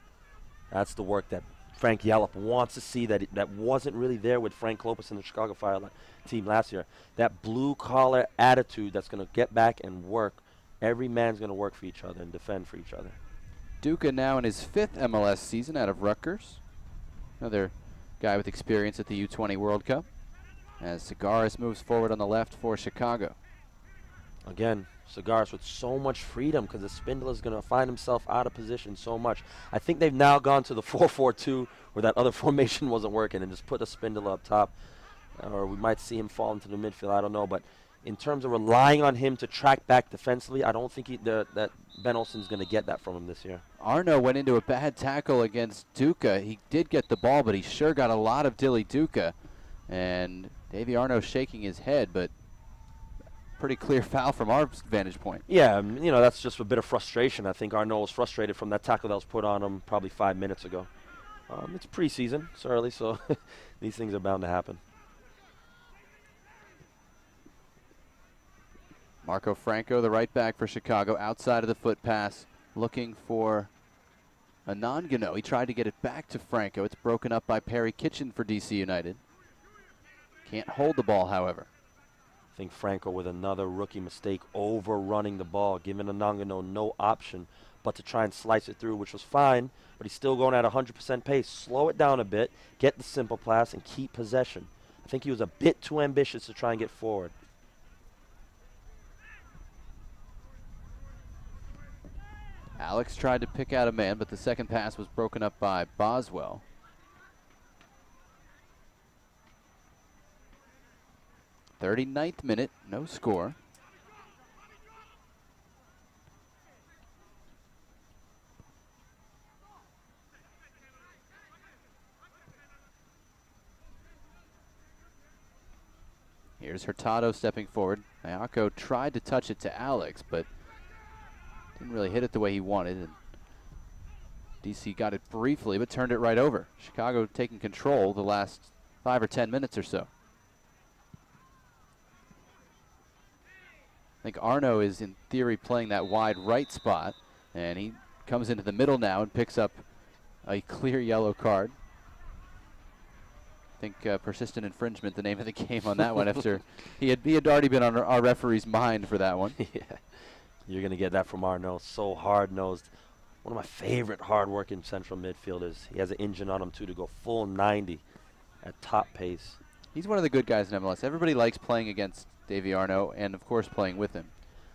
That's the work that Frank Yallop wants to see that wasn't really there with Frank Lopez in the Chicago Fire team last year. That blue-collar attitude that's going to get back and work. Every man's going to work for each other and defend for each other. Duca now in his 5th MLS season out of Rutgers. Another guy with experience at the U20 World Cup. As Segaris moves forward on the left for Chicago. Again, Segaris with so much freedom because Espindola is going to find himself out of position so much. I think they've now gone to the 4-4-2 where that other formation wasn't working and just put Espindola up top. Or we might see him fall into the midfield, I don't know. But in terms of relying on him to track back defensively, I don't think that Ben Olsen's going to get that from him this year. Arno went into a bad tackle against Duca. He did get the ball, but he sure got a lot of Dilly Duca. And Davy Arno shaking his head, but pretty clear foul from our vantage point. Yeah, you know, that's just a bit of frustration. I think Arno was frustrated from that tackle that was put on him probably 5 minutes ago. It's preseason. It's early, so these things are bound to happen. Marco Franco, the right back for Chicago, outside of the foot pass, looking for Anangano. He tried to get it back to Franco. It's broken up by Perry Kitchen for DC United. Can't hold the ball, however. I think Franco with another rookie mistake, overrunning the ball, giving Anangano no option but to try and slice it through, which was fine, but he's still going at 100% pace. Slow it down a bit, get the simple pass, and keep possession. I think he was a bit too ambitious to try and get forward. Alex tried to pick out a man, but the second pass was broken up by Boswell. .39th minute, no score. Here's Hurtado stepping forward. Nyako tried to touch it to Alex, but didn't really hit it the way he wanted, and DC got it briefly, but turned it right over. Chicago taking control the last 5 or 10 minutes or so. I think Arno is in theory playing that wide right spot, and he comes into the middle now and picks up a clear yellow card. I think persistent infringement, the name of the game on that one, after he had already been on our referee's mind for that one. Yeah, you're going to get that from Arno. So hard-nosed. One of my favorite hard-working central midfielders. He has an engine on him, too, to go full 90 at top pace. He's one of the good guys in MLS. Everybody likes playing against Davy Arno and, of course, playing with him.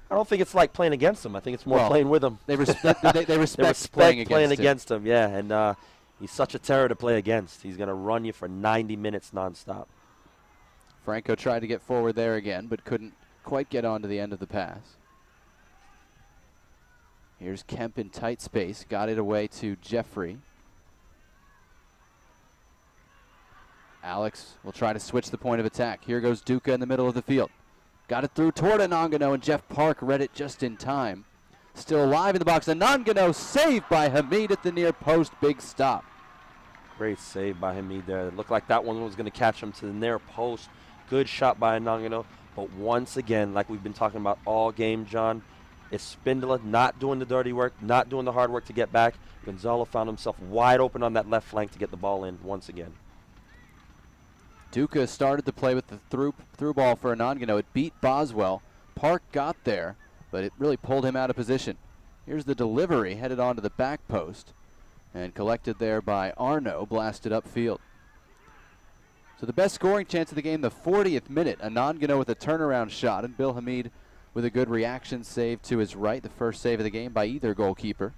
I don't think it's like playing against him. I think it's more playing with him. They respect, they respect playing against him. Yeah, and he's such a terror to play against. He's going to run you for 90 minutes nonstop. Franco tried to get forward there again, but couldn't quite get on to the end of the pass. Here's Kemp in tight space. Got it away to Jeffrey. Alex will try to switch the point of attack. Here goes Duca in the middle of the field. Got it through toward Anangano, and Jeff Park read it just in time. Still alive in the box. Anangano saved by Hamid at the near post. Big stop. Great save by Hamid there. It looked like that one was going to catch him to the near post. Good shot by Anangano. But once again, like we've been talking about all game, John, it's Spindola not doing the dirty work, not doing the hard work to get back. Gonzalo found himself wide open on that left flank to get the ball in once again. Duca started to play with the through ball for Anangano. It beat Boswell. Park got there, but it really pulled him out of position. Here's the delivery, headed onto the back post, and collected there by Arno, blasted upfield. So the best scoring chance of the game, the 40th minute. Anangano with a turnaround shot, and Bill Hamid with a good reaction save to his right, the first save of the game by either goalkeeper.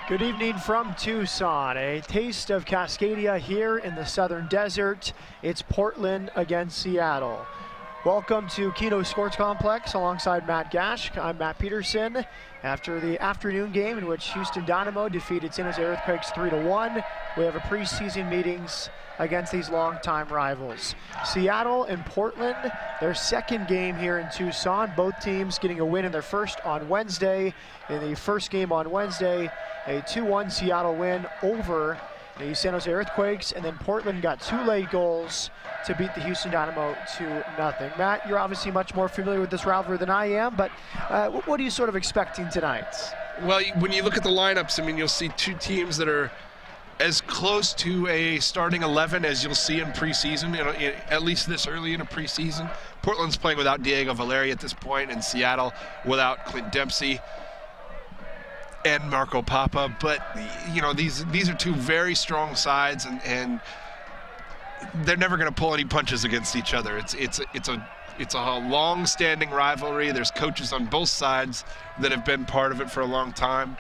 Good evening from Tucson. A taste of Cascadia here in the southern desert. It's Portland against Seattle. Welcome to Keno Sports Complex alongside Matt Gash. I'm Matt Peterson. After the afternoon game in which Houston Dynamo defeated San Jose Earthquakes 3-1, we have a preseason meetings against these longtime rivals. Seattle and Portland, their second game here in Tucson. Both teams getting a win in their first on Wednesday. In the first game on Wednesday, a 2-1 Seattle win over the San Jose Earthquakes, and then Portland got 2 late goals to beat the Houston Dynamo 2-0. Matt, you're obviously much more familiar with this rivalry than I am, but what are you sort of expecting tonight? Well, when you look at the lineups, I mean, you'll see two teams that are as close to a starting 11 as you'll see in preseason, at least this early in a preseason. Portland's playing without Diego Valeri at this point, and Seattle without Clint Dempsey and Marco Papa. But these are two very strong sides, and they're never going to pull any punches against each other. It's a long-standing rivalry. There's coaches on both sides that have been part of it for a long time.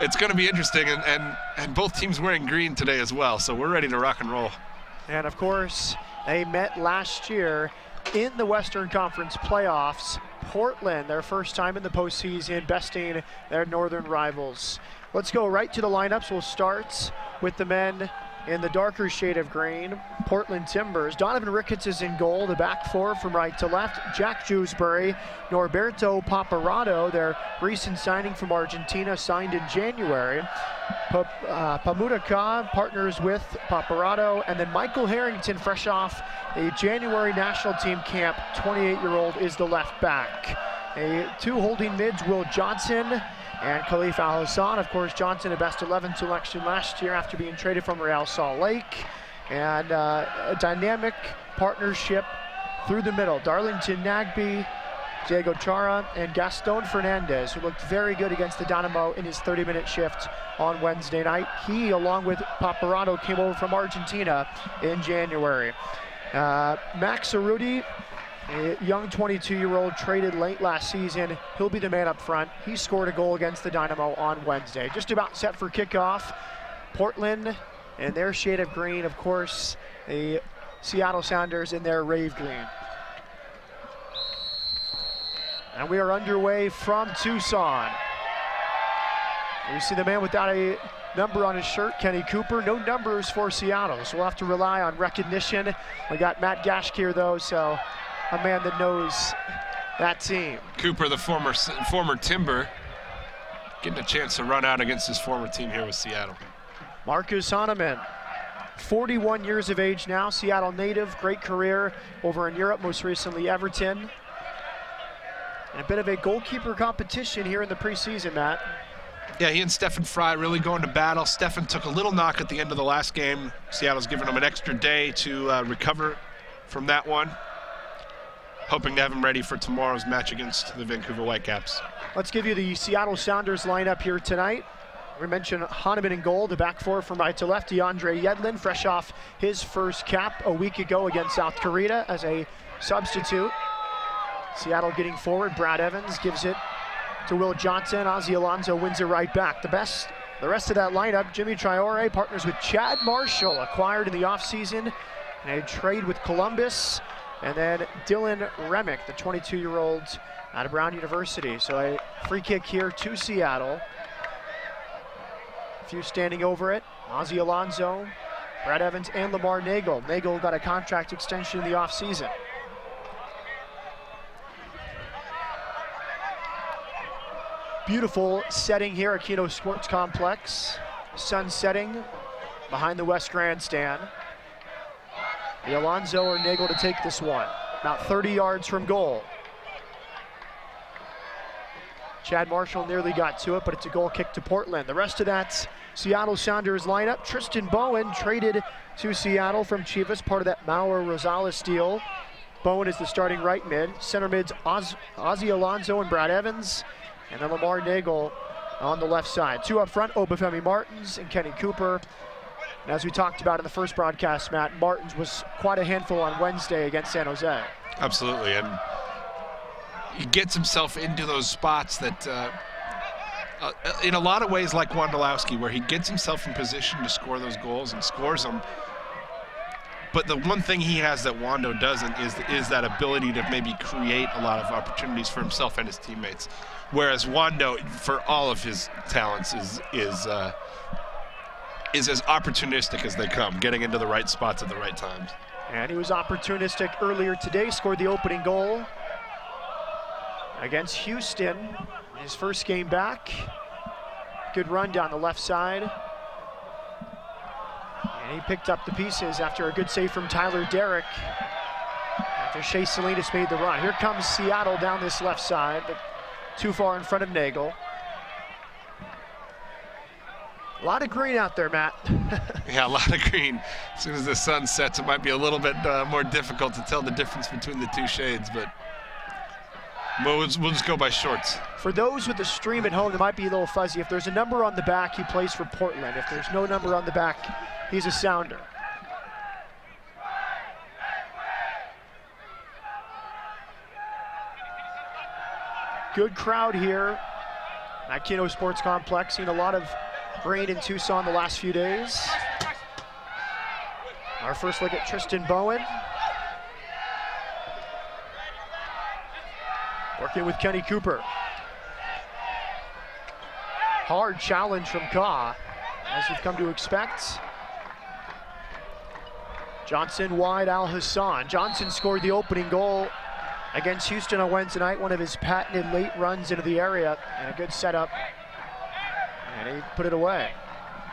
It's going to be interesting, and both teams wearing green today as well, so we're ready to rock and roll. And of course, they met last year in the Western Conference playoffs. Portland, their first time in the postseason, besting their northern rivals. Let's go right to the lineups. We'll start with the men in the darker shade of green, Portland Timbers. Donovan Ricketts is in goal, the back four from right to left. Jack Jewsbury, Norberto Paparotto, their recent signing from Argentina, signed in January. Pamudica partners with Paparotto, and then Michael Harrington, fresh off a January national team camp, 28-year-old, is the left back. Two holding mids, Will Johnson and Khalif Al-Hassan. Of course, Johnson, a best 11 selection last year after being traded from Real Salt Lake. And a dynamic partnership through the middle. Darlington Nagbe, Diego Chara, and Gaston Fernandez, who looked very good against the Dynamo in his 30-minute shift on Wednesday night. He, along with Paparotto, came over from Argentina in January. Max Cerruti, a young 22-year-old traded late last season. He'll be the man up front. He scored a goal against the Dynamo on Wednesday. Just about set for kickoff. Portland in their shade of green, of course, the Seattle Sounders in their rave green. And we are underway from Tucson. You see the man without a number on his shirt, Kenny Cooper. No numbers for Seattle, so we'll have to rely on recognition. We got Matt Gash here, though, so a man that knows that team. Cooper, the former Timber, getting a chance to run out against his former team here with Seattle. Marcus Hahnemann, 41 years of age now, Seattle native, great career over in Europe, most recently Everton. And a bit of a goalkeeper competition here in the preseason, Matt. Yeah, he and Stefan Fry really going to battle. Stefan took a little knock at the end of the last game. Seattle's given him an extra day to recover from that one. Hoping to have him ready for tomorrow's match against the Vancouver Whitecaps. Let's give you the Seattle Sounders lineup here tonight. We mentioned Hahnemann in goal, the back four from right to left. DeAndre Yedlin, fresh off his first cap a week ago against South Korea as a substitute. Seattle getting forward. Brad Evans gives it to Will Johnson. Ozzie Alonso wins it right back. The rest of that lineup, Jimmy Traore partners with Chad Marshall, acquired in the offseason in a trade with Columbus. And then Dylan Remick, the 22-year-old out of Brown University. So a free kick here to Seattle. A few standing over it. Ozzie Alonso, Brad Evans, and Lamar Nagel. Nagel got a contract extension in the offseason. Beautiful setting here at Keno Sports Complex. Sun setting behind the West Grandstand. The Alonso or Nagel to take this one. About 30 yards from goal. Chad Marshall nearly got to it, but it's a goal kick to Portland. The rest of that Seattle Sounders lineup, Tristan Bowen traded to Seattle from Chivas, part of that Mauro Rosales deal. Bowen is the starting right mid. Center mids Ozzie Alonso and Brad Evans. And then Lamar Nagel on the left side. Two up front, Obafemi Martins and Kenny Cooper. And as we talked about in the first broadcast, Matt, Martins was quite a handful on Wednesday against San Jose. Absolutely, and he gets himself into those spots that in a lot of ways like Wondolowski, where he gets himself in position to score those goals and scores them. But the one thing he has that Wando doesn't is that ability to maybe create a lot of opportunities for himself and his teammates. Whereas Wando, for all of his talents, is as opportunistic as they come, getting into the right spots at the right times. And he was opportunistic earlier today, scored the opening goal against Houston. His first game back. Good run down the left side. And he picked up the pieces after a good save from Tyler Derrick. After Shea Salinas made the run. Here comes Seattle down this left side, but too far in front of Nagel. A lot of green out there, Matt. Yeah, a lot of green. As soon as the sun sets, it might be a little bit more difficult to tell the difference between the two shades, but we'll just go by shorts. For those with the stream at home, it might be a little fuzzy. If there's a number on the back, he plays for Portland. If there's no number on the back, he's a Sounder. Good crowd here at Kino Sports Complex. Seen a lot of rain in Tucson the last few days. Our first look at Tristan Bowen. Working with Kenny Cooper. Hard challenge from Ka, as you've come to expect. Johnson wide, Al Hassan. Johnson scored the opening goal against Houston on Wednesday night, one of his patented late runs into the area, and a good setup. And he put it away.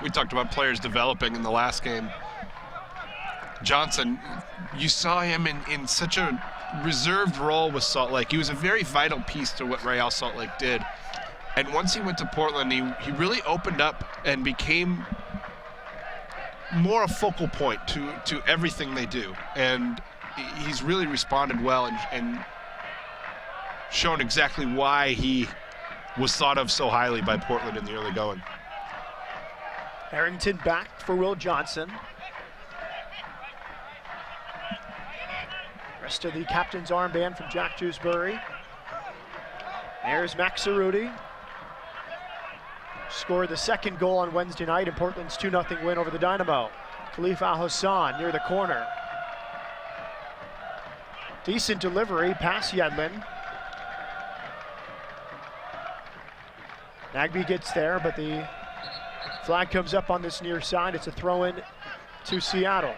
We talked about players developing in the last game. Johnson, you saw him in such a reserved role with Salt Lake. He was a very vital piece to what Real Salt Lake did. And once he went to Portland, he really opened up and became more a focal point to everything they do. And he's really responded well and shown exactly why he was thought of so highly by Portland in the early going. Harrington back for Will Johnson. Rest of the captain's armband from Jack Dewsbury. There's Max Cerruti. Scored the second goal on Wednesday night in Portland's 2-0 win over the Dynamo. Khalif Al Hassan near the corner. Decent delivery past Yedlin. Nagby gets there, but the flag comes up on this near side. It's a throw-in to Seattle.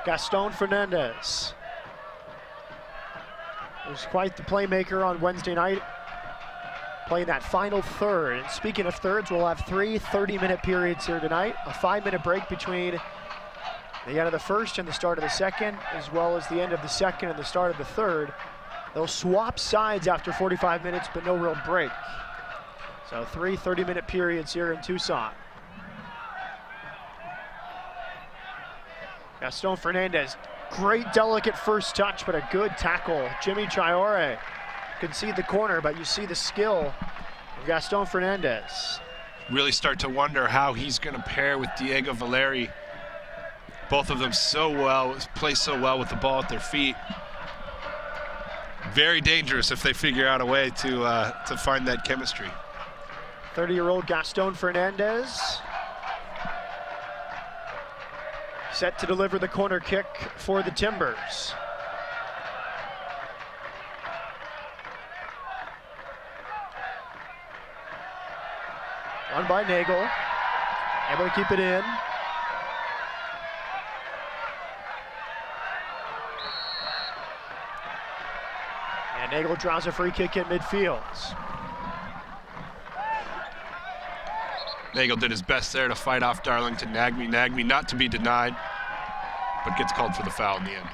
Gaston Fernandez was quite the playmaker on Wednesday night, playing that final third. And speaking of thirds, we'll have 3 30-minute periods here tonight, a 5-minute break between the end of the first and the start of the second, as well as the end of the second and the start of the third. They'll swap sides after 45 minutes, but no real break. So 3 30-minute periods here in Tucson. Gaston Fernandez, great delicate first touch, but a good tackle. Jimmy Traore concede the corner, but you see the skill of Gaston Fernandez. Really start to wonder how he's going to pair with Diego Valeri. Both of them so well, play so well with the ball at their feet. Very dangerous if they figure out a way to find that chemistry. 30-year-old Gaston Fernandez set to deliver the corner kick for the Timbers. Run by Nagel, able to keep it in. And Nagel draws a free kick in midfield. Nagel did his best there to fight off Darlington Nagbe. Nagbe not to be denied, but gets called for the foul in the end.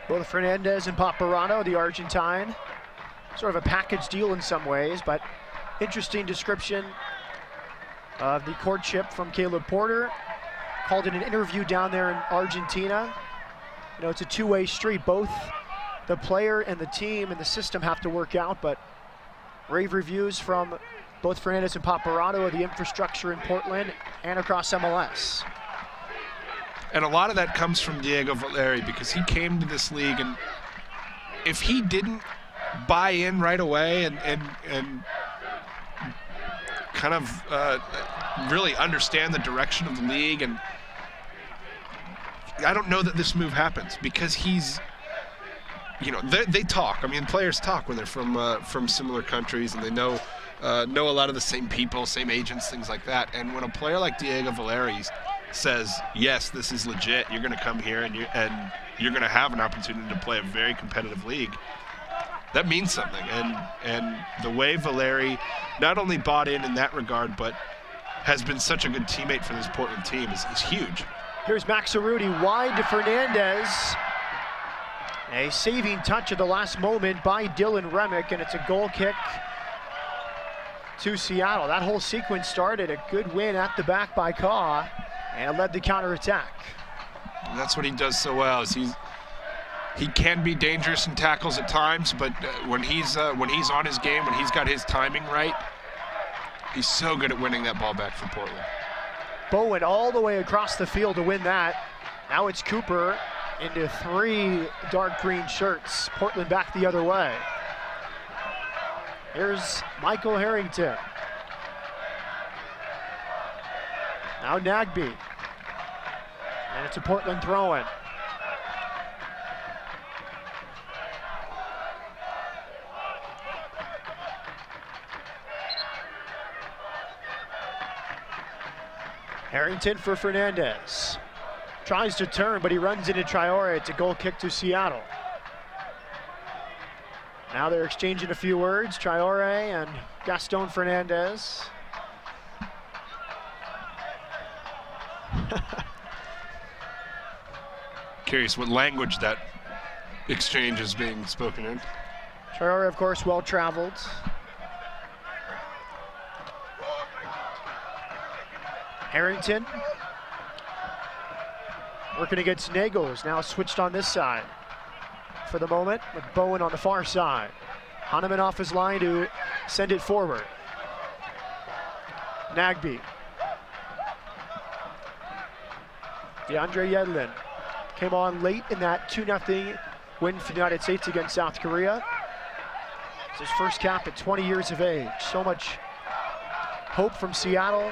Both Fernandez and Paparano, the Argentine, sort of a package deal in some ways, but interesting description of the courtship from Caleb Porter. Called it an interview down there in Argentina. You know, it's a two-way street. Both the player and the team and the system have to work out, but rave reviews from both Fernandez and Paparazzo of the infrastructure in Portland and across MLS. And a lot of that comes from Diego Valeri, because he came to this league, and if he didn't buy in right away and kind of really understand the direction of the league, and I don't know that this move happens, because he's, you know, they talk. I mean, players talk when they're from similar countries, and they know a lot of the same people, same agents, things like that. And when a player like Diego Valeri says, yes, this is legit, you're going to come here and you're going to have an opportunity to play a very competitive league, that means something. And the way Valeri not only bought in that regard, but has been such a good teammate for this Portland team is huge. Here's Max Arruti wide to Fernandez. A saving touch at the last moment by Dylan Remick, and it's a goal kick to Seattle. That whole sequence started a good win at the back by Kaw, and led the counterattack. And that's what he does so well. Is he can be dangerous in tackles at times, but when he's on his game, when he's got his timing right, he's so good at winning that ball back for Portland. Bowen all the way across the field to win that. Now it's Cooper into 3 dark green shirts. Portland back the other way. Here's Michael Harrington. Now Nagbe. And it's a Portland throw-in. Harrington for Fernandez. Tries to turn, but he runs into Traore. It's a goal kick to Seattle. Now they're exchanging a few words, Traore and Gaston Fernandez. Curious what language that exchange is being spoken in. Traore, of course, well-traveled. Harrington working against Nagels, now switched on this side for the moment, with Bowen on the far side. Hahnemann off his line to send it forward. Nagbe. DeAndre Yedlin came on late in that 2-0 win for the United States against South Korea. It's his first cap at 20 years of age. So much hope from Seattle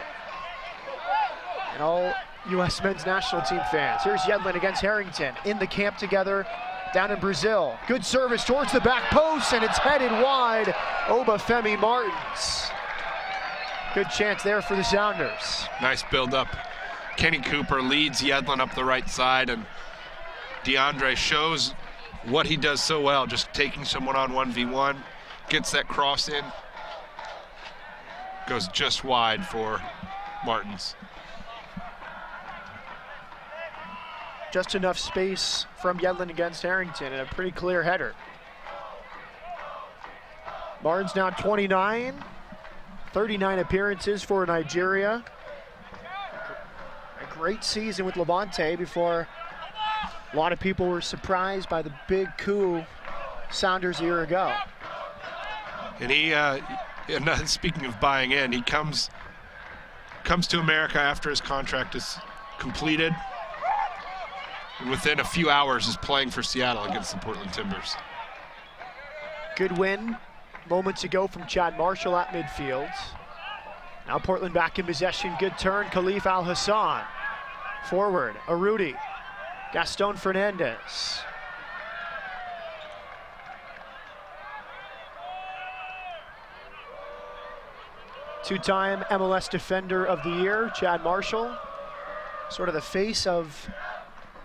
and all U.S. men's national team fans. Here's Yedlin against Harrington in the camp together down in Brazil. Good service towards the back post, and it's headed wide. Obafemi Martins. Good chance there for the Sounders. Nice build-up. Kenny Cooper leads Yedlin up the right side, and DeAndre shows what he does so well, just taking someone on 1v1, gets that cross in, goes just wide for Martins. Just enough space from Yedlin against Harrington, and a pretty clear header. Martins now 29, 39 appearances for Nigeria. A great season with Levante before a lot of people were surprised by the big coup Sounders a year ago. And he, speaking of buying in, he comes to America after his contract is completed, and within a few hours is playing for Seattle against the Portland Timbers. Good win moments ago from Chad Marshall at midfield. Now Portland back in possession. Good turn, Khalif Al-Hassan. Forward, Arruti. Gaston Fernandez. Two-time MLS Defender of the Year, Chad Marshall. Sort of the face of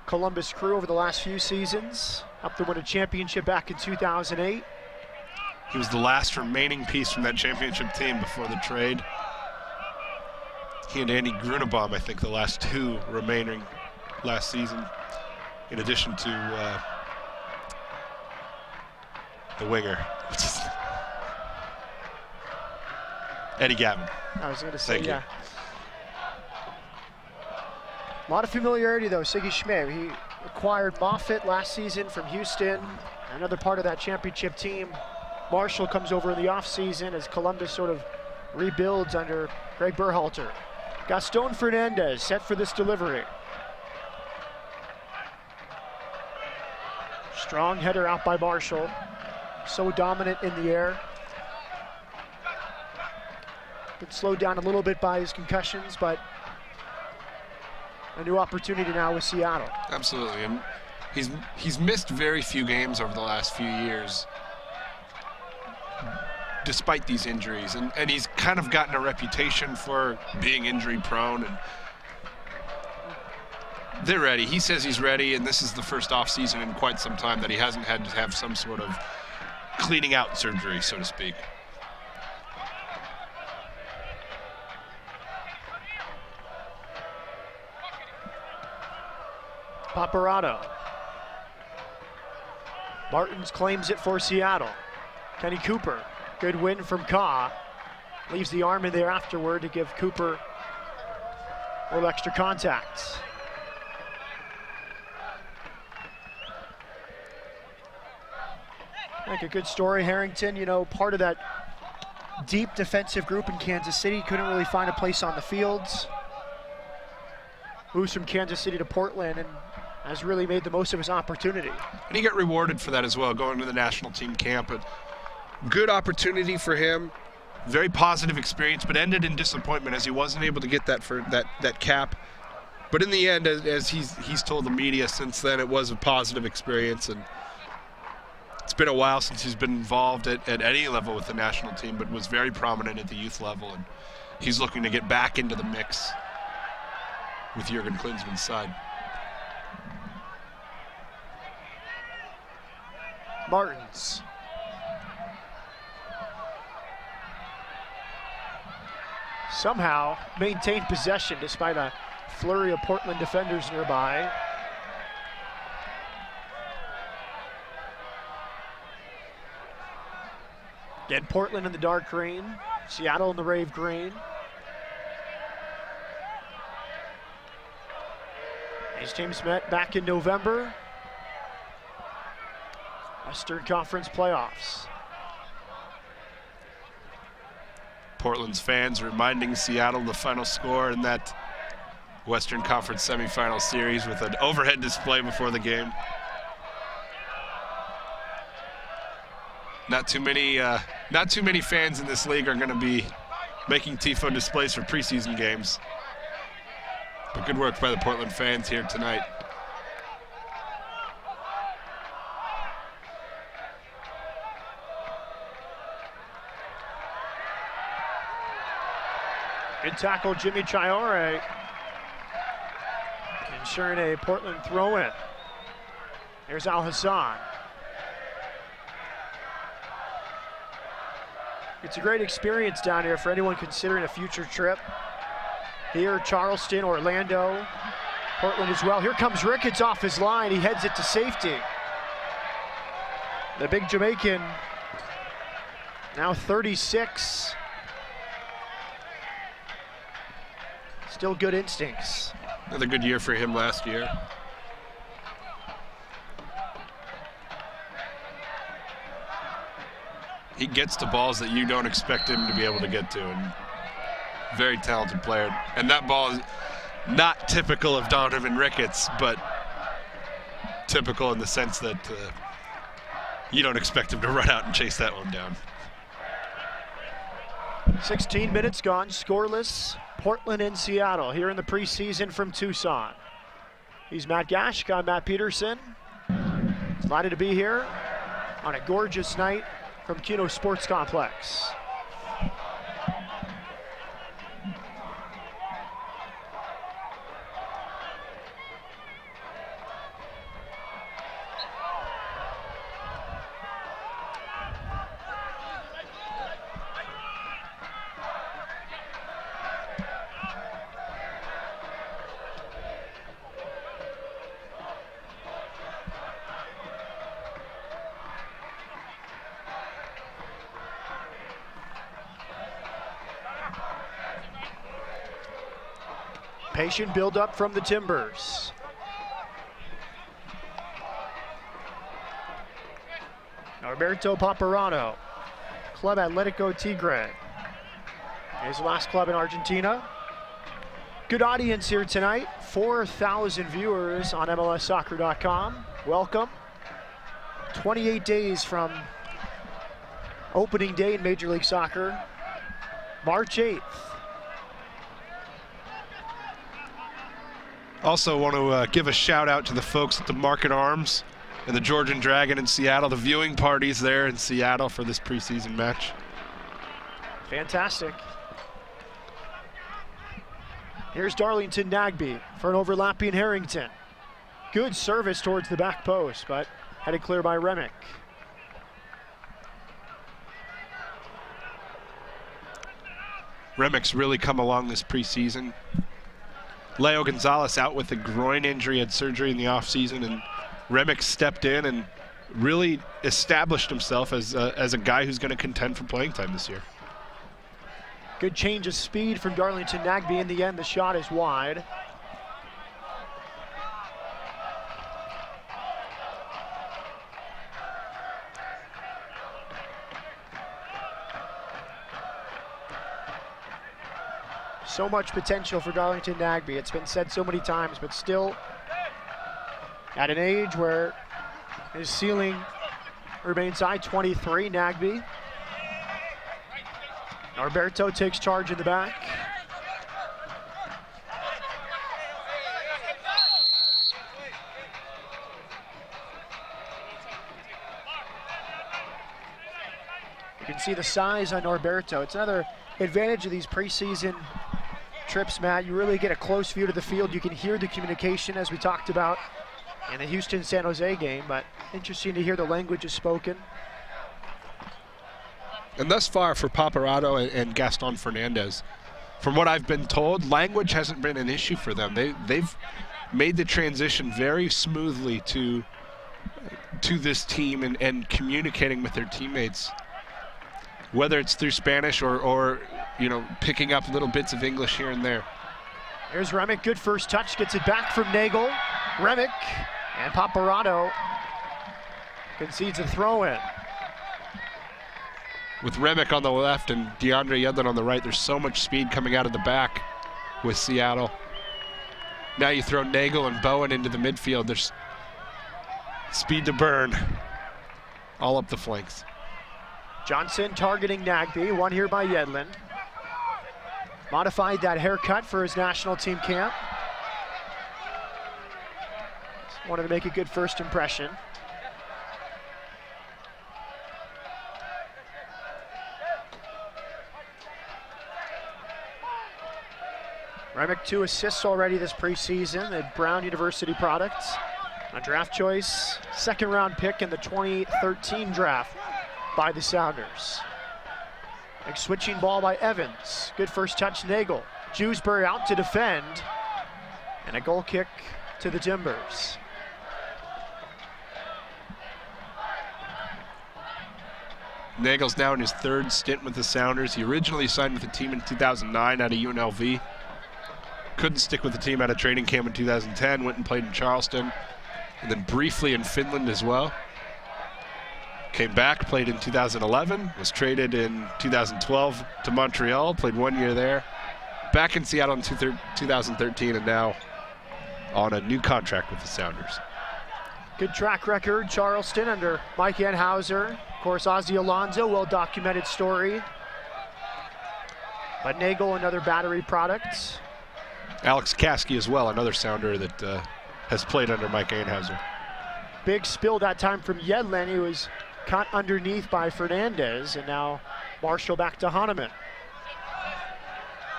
Columbus Crew over the last few seasons. Up to win a championship back in 2008. He was the last remaining piece from that championship team before the trade. He and Andy Grunebaum, I think, the last 2 remaining last season, in addition to the winger, which is Eddie Gavin. I was going to say, Thank you. yeah. A lot of familiarity, though, Siggy Schmidt. He acquired Moffitt last season from Houston. Another part of that championship team. Marshall comes over in the offseason as Columbus sort of rebuilds under Greg Berhalter. Gaston Fernandez set for this delivery. Strong header out by Marshall. So dominant in the air. Been slowed down a little bit by his concussions, but a new opportunity now with Seattle. Absolutely, and he's missed very few games over the last few years, despite these injuries, and he's kind of gotten a reputation for being injury prone, and they're ready. He says he's ready, and this is the first off season in quite some time that he hasn't had to have some sort of cleaning out surgery, so to speak. Paparazzo. Martins claims it for Seattle. Kenny Cooper, good win from Ka. Leaves the arm in there afterward to give Cooper a little extra contact. I think a good story, Harrington. You know, part of that deep defensive group in Kansas City, couldn't really find a place on the fields. Moves from Kansas City to Portland and has really made the most of his opportunity. And he got rewarded for that as well, going to the national team camp. But good opportunity for him. Very positive experience, but ended in disappointment as he wasn't able to get that for that cap. But in the end, as he's told the media since then, it was a positive experience. And it's been a while since he's been involved at any level with the national team, but was very prominent at the youth level. And he's looking to get back into the mix with Jurgen Klinsmann's side. Martins. Somehow maintained possession despite a flurry of Portland defenders nearby. Again, Portland in the dark green, Seattle in the rave green. These teams met back in November. Western Conference playoffs. Portland's fans reminding Seattle the final score in that Western Conference semifinal series with an overhead display before the game. Not too many fans in this league are going to be making tifo displays for preseason games. But good work by the Portland fans here tonight. Good tackle, Jimmy Chiore. Ensuring a Portland throw-in. Here's Al Hassan. It's a great experience down here for anyone considering a future trip. Here, Charleston, Orlando, Portland as well. Here comes Ricketts off his line. He heads it to safety. The big Jamaican, now 36. Still good instincts. Another good year for him last year. He gets to balls that you don't expect him to be able to get to, and very talented player. And that ball is not typical of Donovan Ricketts, but typical in the sense that you don't expect him to run out and chase that one down. 16 minutes gone, scoreless. Portland and Seattle here in the preseason from Tucson. He's Matt Gashk, I'm Matt Peterson. Delighted to be here on a gorgeous night from Kino Sports Complex. Patient build-up from the Timbers. Norberto Paparano, Club Atletico Tigre. His last club in Argentina. Good audience here tonight. 4,000 viewers on MLSsoccer.com. Welcome. 28 days from opening day in Major League Soccer, March 8th. Also want to give a shout out to the folks at the Market Arms and the Georgian Dragon in Seattle, the viewing parties there in Seattle for this preseason match. Fantastic. Here's Darlington Nagbe for an overlapping Harrington. Good service towards the back post, but headed clear by Remick. Remick's really come along this preseason. Leo Gonzalez out with a groin injury, had surgery in the offseason, and Remick stepped in and really established himself as a guy who's going to contend for playing time this year. Good change of speed from Darlington Nagbe. In the end, the shot is wide. So much potential for Darlington Nagbe. It's been said so many times, but still at an age where his ceiling remains high. 23, Nagbe. Norberto takes charge in the back. You can see the size on Norberto. It's another advantage of these preseason trips, Matt. You really get a close view to the field. You can hear the communication, as we talked about in the Houston-San Jose game, but interesting to hear the languages spoken. And thus far for Paparado and Gaston Fernandez, from what I've been told, language hasn't been an issue for them. They've made the transition very smoothly to this team and communicating with their teammates, whether it's through Spanish or you know, picking up little bits of English here and there. Here's Remick, good first touch, gets it back from Nagel. Remick and Paparado concedes a throw-in. With Remick on the left and DeAndre Yedlin on the right, there's so much speed coming out of the back with Seattle. Now you throw Nagel and Bowen into the midfield. There's speed to burn all up the flanks. Johnson targeting Nagbe, one here by Yedlin. Modified that haircut for his national team camp. Wanted to make a good first impression. Remick 2 assists already this preseason, a Brown University product. A draft choice, second round pick in the 2013 draft by the Sounders. A switching ball by Evans. Good first touch, Nagel. Jewsbury out to defend. And a goal kick to the Timbers. Nagel's now in his third stint with the Sounders. He originally signed with the team in 2009 out of UNLV. Couldn't stick with the team out of training camp in 2010, went and played in Charleston, and then briefly in Finland as well. Came back, played in 2011, was traded in 2012 to Montreal, played 1 year there. Back in Seattle in 2013, and now on a new contract with the Sounders. Good track record, Charleston under Mike Anhauser. Of course, Ozzy Alonso, well-documented story. But Nagel, another Battery product. Alex Kasky as well, another Sounder that has played under Mike Anhauser. Big spill that time from Yedlin. He was caught underneath by Fernandez, and now Marshall back to Hahnemann.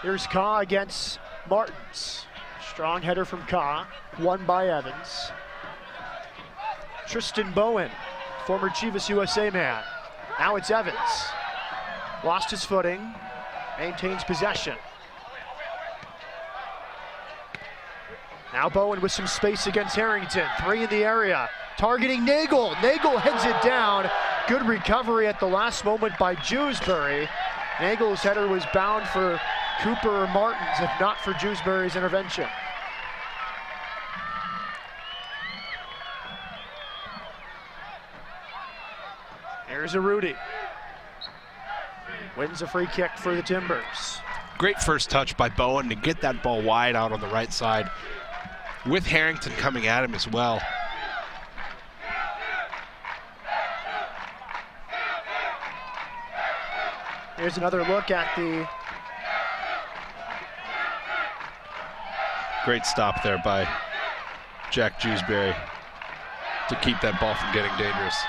Here's Ka against Martins. Strong header from Ka, won by Evans. Tristan Bowen, former Chivas USA man. Now it's Evans. Lost his footing, maintains possession. Now Bowen with some space against Harrington. 3 in the area, targeting Nagel. Nagel heads it down. Good recovery at the last moment by Jewsbury. Nagel's header was bound for Cooper or Martins, if not for Jewsbury's intervention. Here's a Rudy. Wins a free kick for the Timbers. Great first touch by Bowen to get that ball wide out on the right side, with Harrington coming at him as well. Here's another look at the... Great stop there by Jack Jewsbury to keep that ball from getting dangerous.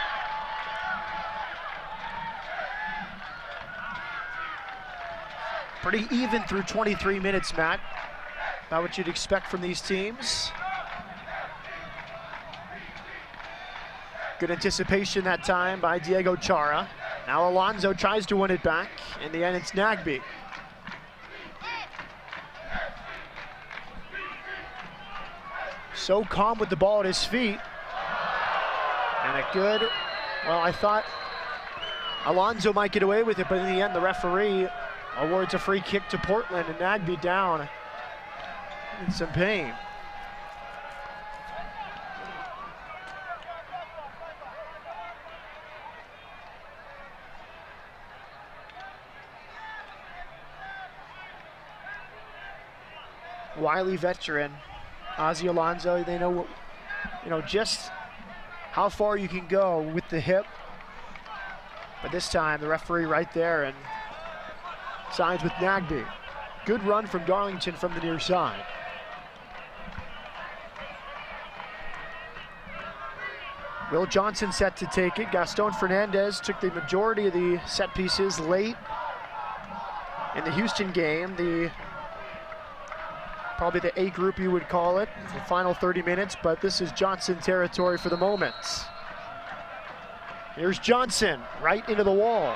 Pretty even through 23 minutes, Matt. About what you'd expect from these teams. Good anticipation that time by Diego Chara. Now Alonso tries to win it back. In the end, it's Nagbe. So calm with the ball at his feet. And a good, well, I thought Alonso might get away with it, but in the end, the referee awards a free kick to Portland, and Nagbe down in some pain. Wily veteran Ozzy Alonso, they know what, just how far you can go with the hip. But this time, the referee right there and signs with Nagbe. Good run from Darlington from the near side. Will Johnson set to take it. Gaston Fernandez took the majority of the set pieces late in the Houston game. Probably the A group, you would call it, the final 30 minutes, but this is Johnson territory for the moment. Here's Johnson, right into the wall.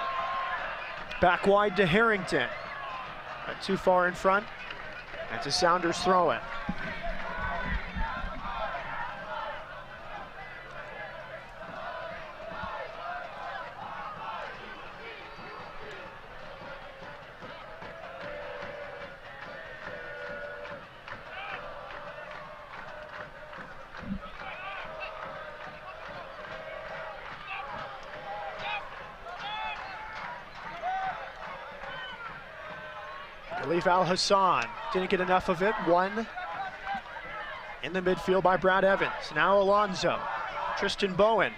Back wide to Harrington. Not too far in front. That's a Sounders throw-in. Khalif Al-Hassan didn't get enough of it. One in the midfield by Brad Evans. Now Alonso. Tristan Bowen.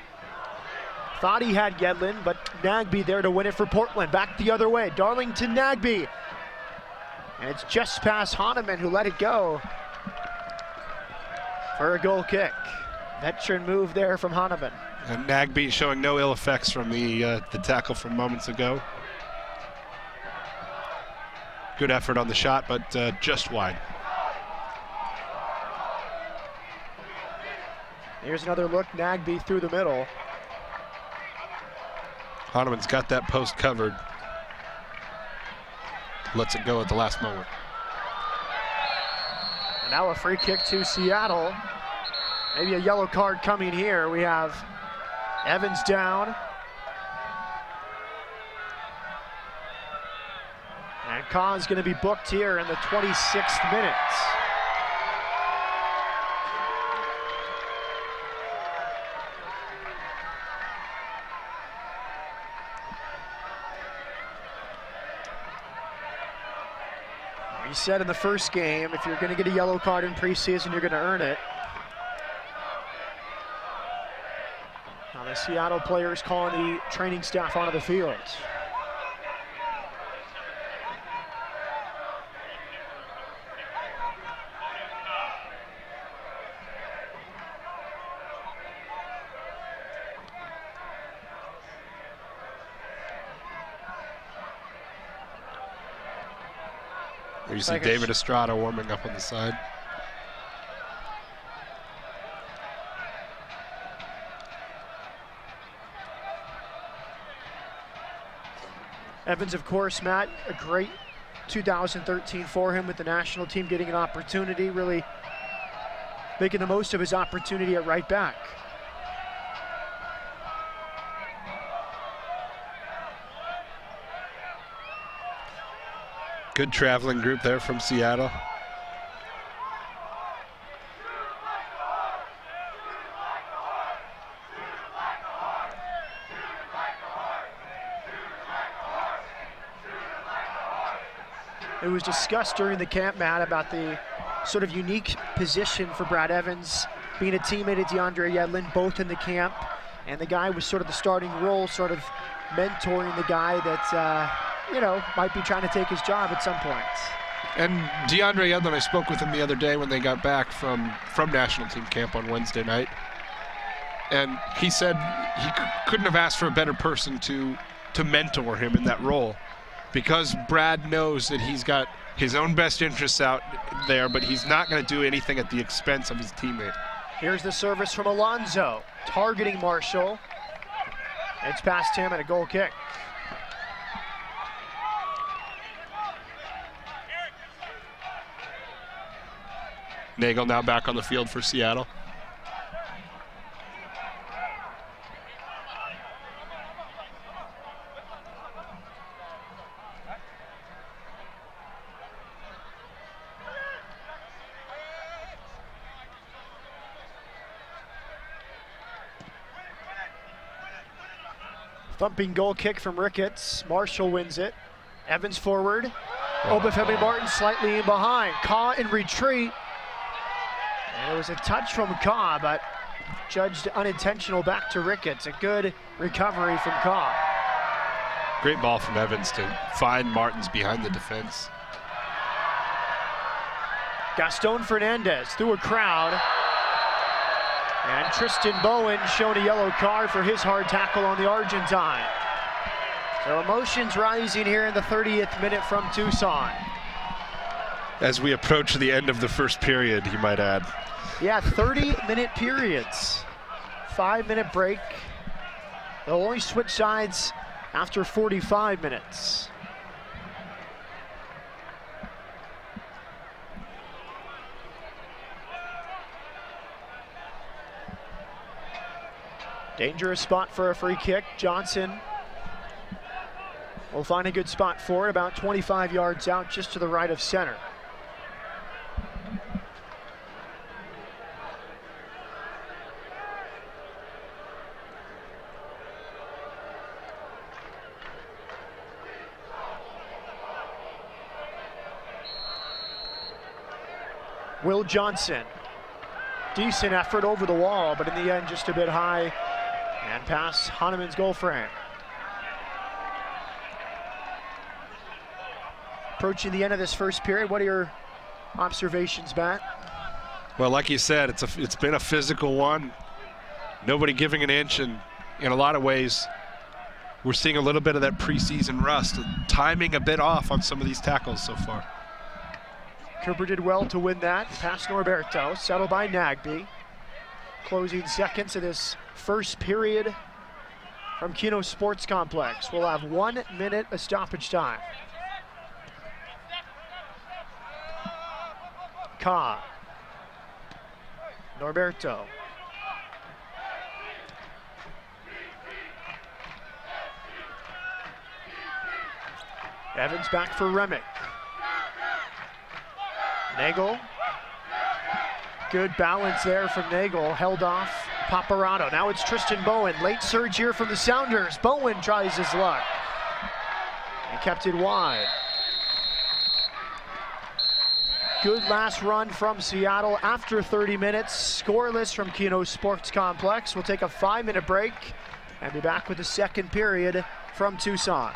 Thought he had Yedlin, but Nagbe there to win it for Portland. Back the other way. Darlington Nagbe. And it's just past Hahnemann who let it go for a goal kick. Veteran move there from Hahnemann. And Nagbe showing no ill effects from the tackle from moments ago. Good effort on the shot, but just wide. Here's another look, Nagbe through the middle. Hahnemann's got that post covered. Lets it go at the last moment. And now a free kick to Seattle. Maybe a yellow card coming here. We have Evans down. And Kahn's going to be booked here in the 26th minute. We said in the first game, if you're going to get a yellow card in preseason, you're going to earn it. Now the Seattle players calling the training staff onto the field. You see David Estrada warming up on the side. Evans, of course, Matt, a great 2013 for him with the national team, getting an opportunity, really making the most of his opportunity at right back. Good traveling group there from Seattle. It was discussed during the camp, Matt, about the sort of unique position for Brad Evans, being a teammate of DeAndre Yedlin, both in the camp, and the guy was sort of the starting role, sort of mentoring the guy that, you know, might be trying to take his job at some point. And DeAndre Yedlin, I spoke with him the other day when they got back from national team camp on Wednesday night. And he said he couldn't have asked for a better person to mentor him in that role, because Brad knows that he's got his own best interests out there, but he's not going to do anything at the expense of his teammate. Here's the service from Alonso, targeting Marshall. It's past him and a goal kick. Nagel now back on the field for Seattle. Thumping goal kick from Ricketts. Marshall wins it. Evans forward. Obafemi Martin slightly in behind. Kaw in retreat. And it was a touch from Kaw, but judged unintentional back to Ricketts. A good recovery from Kaw. Great ball from Evans to find Martins behind the defense. Gaston Fernandez through a crowd. And Tristan Bowen shown a yellow card for his hard tackle on the Argentine. So emotions rising here in the 30th minute from Tucson. As we approach the end of the first period, you might add. Yeah, 30-minute periods. 5-minute break. They'll only switch sides after 45 minutes. Dangerous spot for a free kick. Johnson will find a good spot for it, about 25 yards out, just to the right of center. Will Johnson. Decent effort over the wall, but in the end just a bit high. And past Hahnemann's goal frame. Approaching the end of this first period, what are your observations, Matt? Well, like you said, it's been a physical one. Nobody giving an inch, and in a lot of ways, we're seeing a little bit of that preseason rust. Timing a bit off on some of these tackles so far. Cooper did well to win that. Past Norberto, settled by Nagby. Closing seconds of this first period from Kino Sports Complex. We'll have 1 minute of stoppage time. Ka. Norberto. Evans back for Remick. Nagel. Good balance there from Nagel, held off Paparotto. Now it's Tristan Bowen. Late surge here from the Sounders. Bowen tries his luck and kept it wide. Good last run from Seattle after 30 minutes. Scoreless from Kino Sports Complex. We'll take a 5-minute break and be back with the second period from Tucson.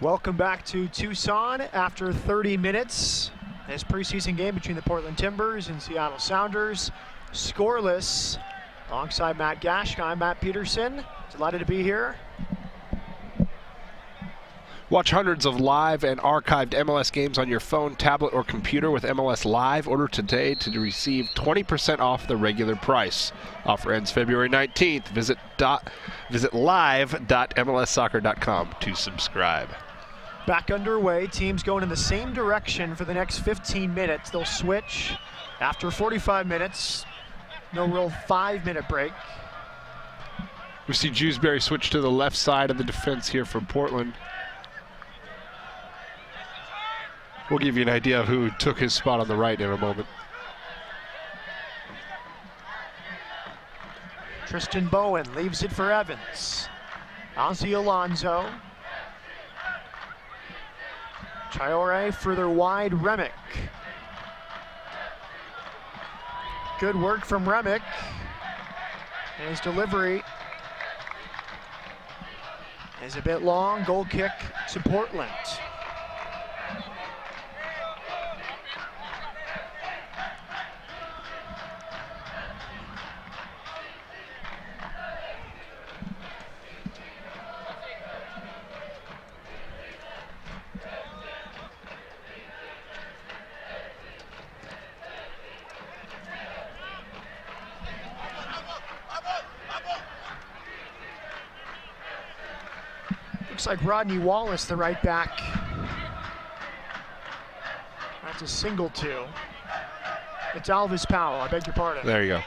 Welcome back to Tucson after 30 minutes. This preseason game between the Portland Timbers and Seattle Sounders. Scoreless. Alongside Matt Gash, I'm Matt Peterson. Delighted to be here. Watch hundreds of live and archived MLS games on your phone, tablet, or computer with MLS Live. Order today to receive 20% off the regular price. Offer ends February 19th. Visit live.mlssoccer.com to subscribe. Back underway. Teams going in the same direction for the next 15 minutes. They'll switch after 45 minutes. No real 5-minute break. We see Jewsbury switch to the left side of the defense here for Portland. We'll give you an idea of who took his spot on the right in a moment. Tristan Bowen leaves it for Evans. Ozzy Alonso. Traore further wide, Remick. Good work from Remick. And his delivery is a bit long. Goal kick to Portland. Looks like Rodney Wallace, the right back. That's a single two. It's Alvis Powell, I beg your pardon. There you go.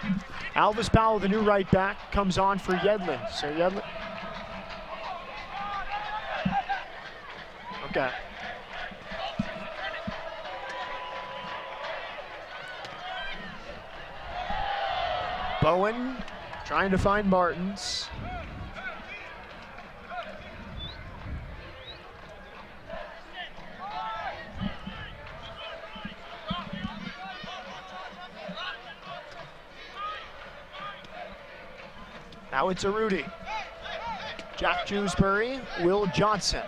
Alvis Powell, the new right back, comes on for Yedlin. So Yedlin. Okay. Bowen trying to find Martins. Now it's Arudi. Jack Jewsbury, Will Johnson.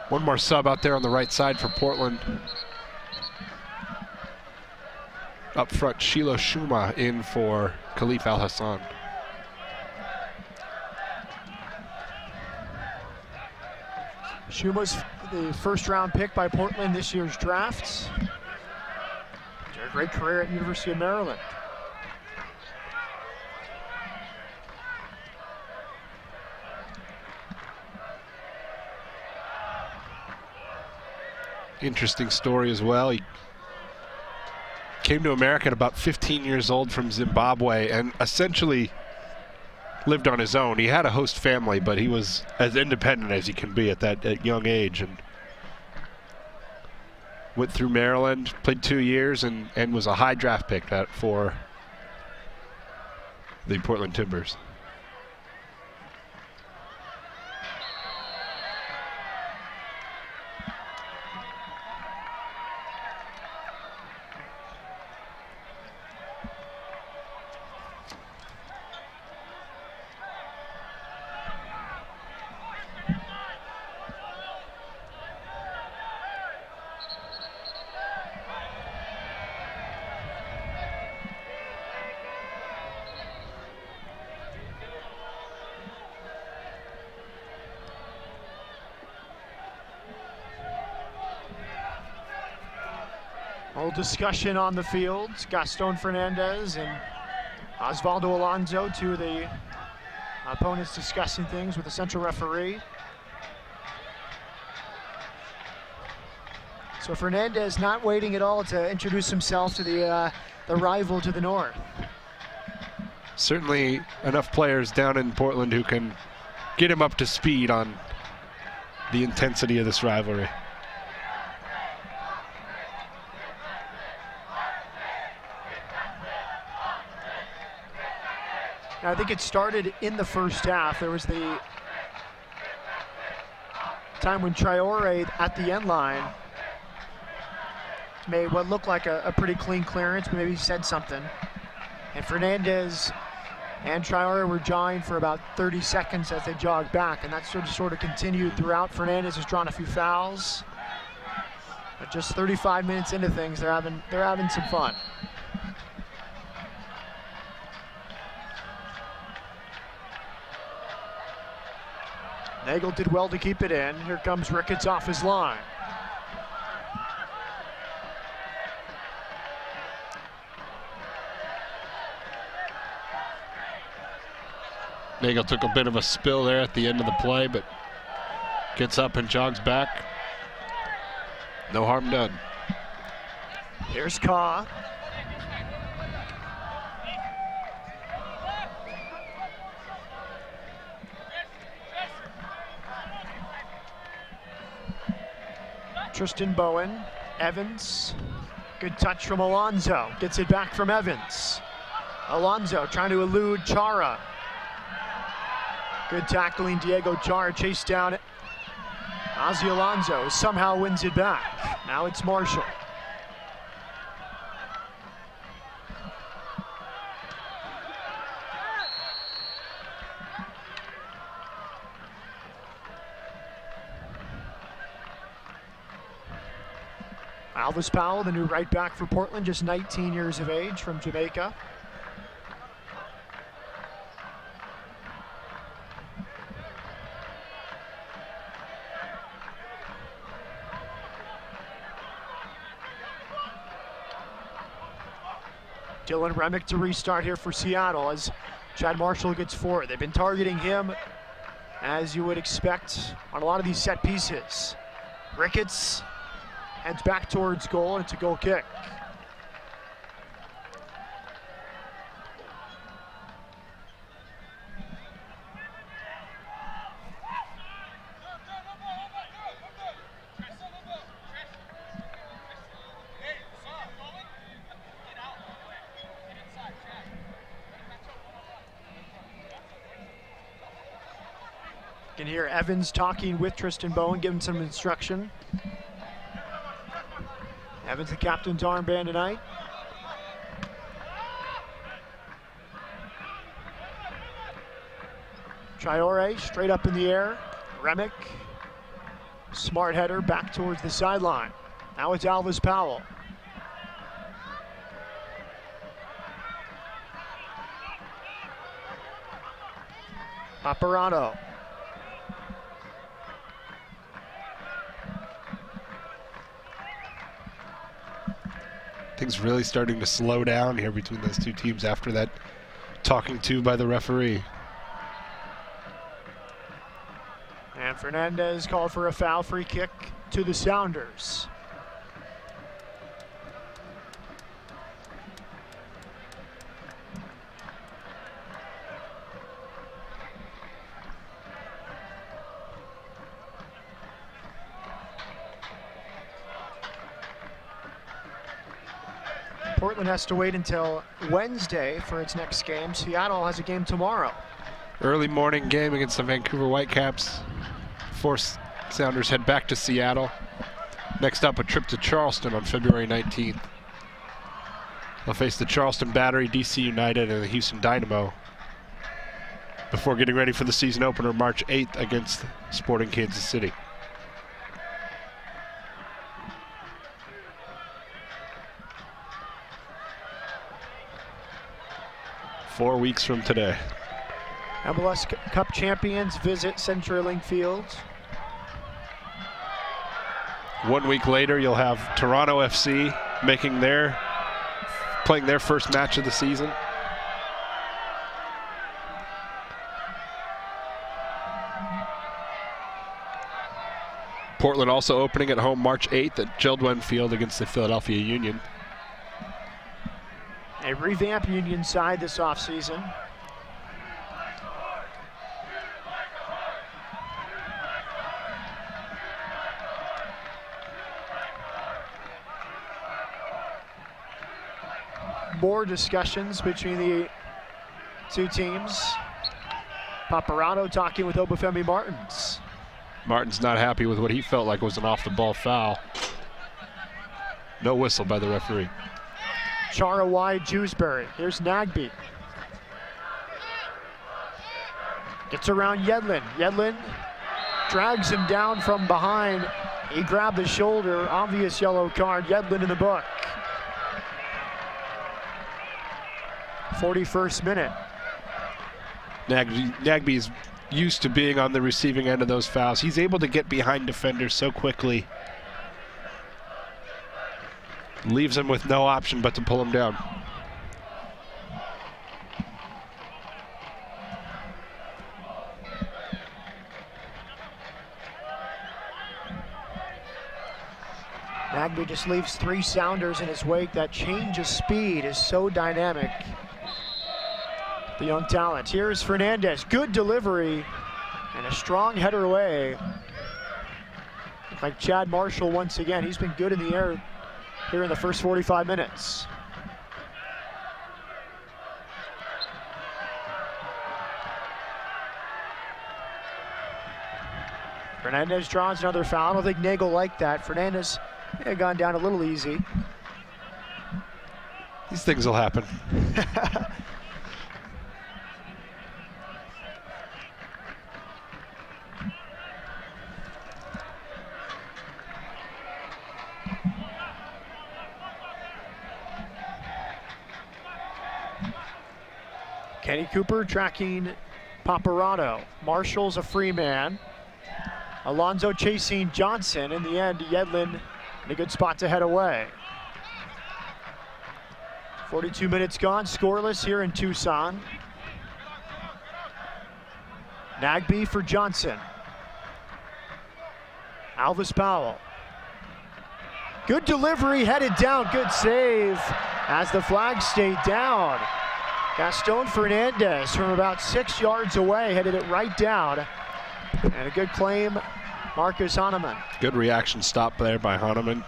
One more sub out there on the right side for Portland. Up front, Shilo Shuma in for Khalif Al Hassan. Shuma's the first-round pick by Portland this year's draft. A great career at University of Maryland. Interesting story as well. He came to America at about 15 years old from Zimbabwe and essentially lived on his own. He had a host family, but he was as independent as he can be at that young age, and went through Maryland, played 2 years, and was a high draft pick for the Portland Timbers. Whole discussion on the field. Gaston Fernandez and Osvaldo Alonso, two of the opponents, discussing things with the central referee. So Fernandez not waiting at all to introduce himself to the rival to the north. Certainly enough players down in Portland who can get him up to speed on the intensity of this rivalry. I think it started in the first half. There was the time when Traore at the end line made what looked like a pretty clean clearance, but maybe he said something. And Fernandez and Traore were jawing for about 30 seconds as they jogged back, and that sort of continued throughout. Fernandez has drawn a few fouls, but just 35 minutes into things, they're having some fun. Nagel did well to keep it in. Here comes Ricketts off his line. Nagel took a bit of a spill there at the end of the play, but gets up and jogs back. No harm done. Here's Kaw. Tristan Bowen, Evans, good touch from Alonso, gets it back from Evans. Alonso trying to elude Chara. Good tackling, Diego Chara chased down Ozzy Alonso, somehow wins it back. Now it's Marshall. Alvis Powell, the new right back for Portland, just 19 years of age, from Jamaica. Dylan Remick to restart here for Seattle as Chad Marshall gets forward. They've been targeting him, as you would expect, on a lot of these set pieces. Ricketts heads back towards goal, and it's a goal kick. You can hear Evans talking with Tristan Bowen, giving some instruction. Evans, the captain's armband tonight. Traore straight up in the air. Remick, smart header back towards the sideline. Now it's Alvis Powell. Paparano. Things really starting to slow down here between those two teams after that talking to by the referee. And Fernandez called for a foul, free kick to the Sounders. Portland has to wait until Wednesday for its next game. Seattle has a game tomorrow. Early morning game against the Vancouver Whitecaps. Before Sounders head back to Seattle. Next up, a trip to Charleston on February 19th. They'll face the Charleston Battery, DC United, and the Houston Dynamo before getting ready for the season opener March 8th against Sporting Kansas City. Four weeks from today. MLS Cup champions visit CenturyLink Field. 1 week later, you'll have Toronto FC playing their first match of the season. Portland also opening at home March 8th at Geldwin Field against the Philadelphia Union. A revamped Union side this offseason. More discussions between the two teams. Paparano talking with Obafemi Martins. Martin's not happy with what he felt like was an off-the-ball foul. No whistle by the referee. Chara wide, Jewsbury. Here's Nagby. Gets around Yedlin. Yedlin drags him down from behind. He grabbed the shoulder. Obvious yellow card. Yedlin in the book. 41st minute. Nagby's used to being on the receiving end of those fouls. He's able to get behind defenders so quickly. Leaves him with no option but to pull him down. Nagby just leaves 3 sounders in his wake. That change of speed is so dynamic. The young talent. Here's Fernandez. Good delivery and a strong header away. Like Chad Marshall once again. He's been good in the air here in the first 45 minutes. Fernandez draws another foul. I don't think Nagel liked that. Fernandez may have gone down a little easy. These things will happen. Kenny Cooper tracking Paparazzo. Marshall's a free man. Alonso chasing Johnson. In the end, Yedlin in a good spot to head away. 42 minutes gone, scoreless here in Tucson. Nagby for Johnson. Alvis Powell. Good delivery, headed down, good save as the flag stayed down. Gaston Fernandez from about 6 yards away headed it right down. And a good claim, Marcus Hahnemann. Good reaction stop there by Hahnemann.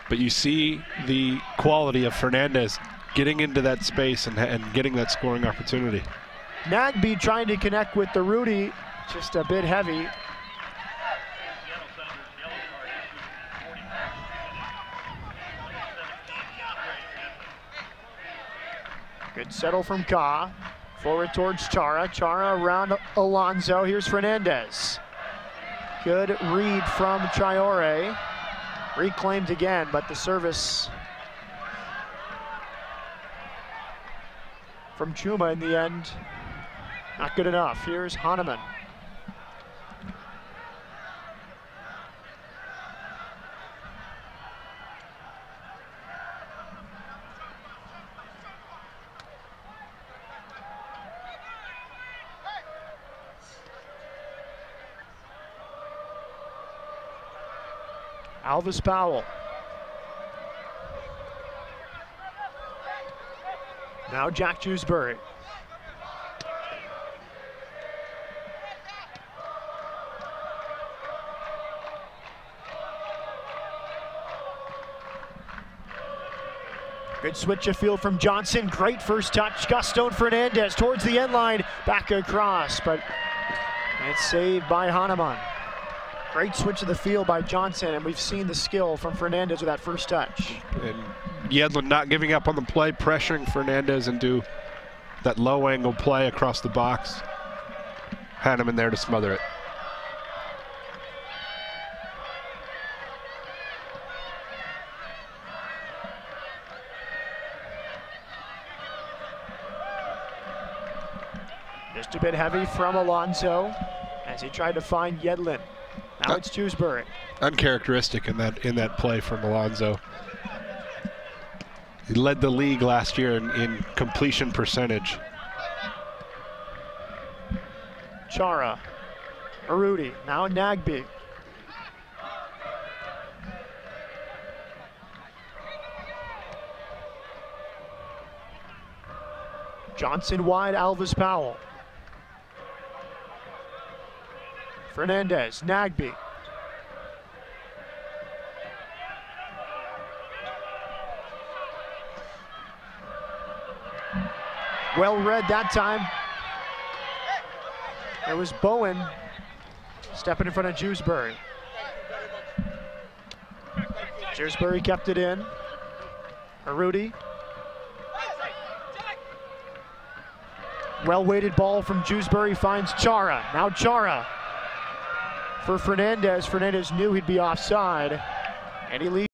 But you see the quality of Fernandez getting into that space and getting that scoring opportunity. Nagby trying to connect with the Rudy, just a bit heavy. Good settle from Ka. Forward towards Chara. Chara around Alonso. Here's Fernandez. Good read from Traore. Reclaimed again, but the service from Chuma in the end, not good enough. Here's Hahnemann. Alvis Powell. Now Jack Jewsbury. Good switch of field from Johnson. Great first touch. Gaston Fernandez towards the end line. Back across, but it's saved by Hahnemann. Great switch of the field by Johnson, and we've seen the skill from Fernandez with that first touch. And Yedlin not giving up on the play, pressuring Fernandez into that low angle play across the box. Hahnemann there to smother it. Just a bit heavy from Alonso as he tried to find Yedlin. Now it's Jewsbury. Uncharacteristic in that play from Alonso. He led the league last year in completion percentage. Chara, Arudi, now Nagby. Johnson wide, Alvis Powell. Fernandez, Nagby. Well read that time. It was Bowen stepping in front of Jewsbury. Shrewsbury kept it in. Arudi. Well-weighted ball from Shrewsbury finds Chara. Now Chara for Fernandez. Fernandez knew he'd be offside, and he leaves.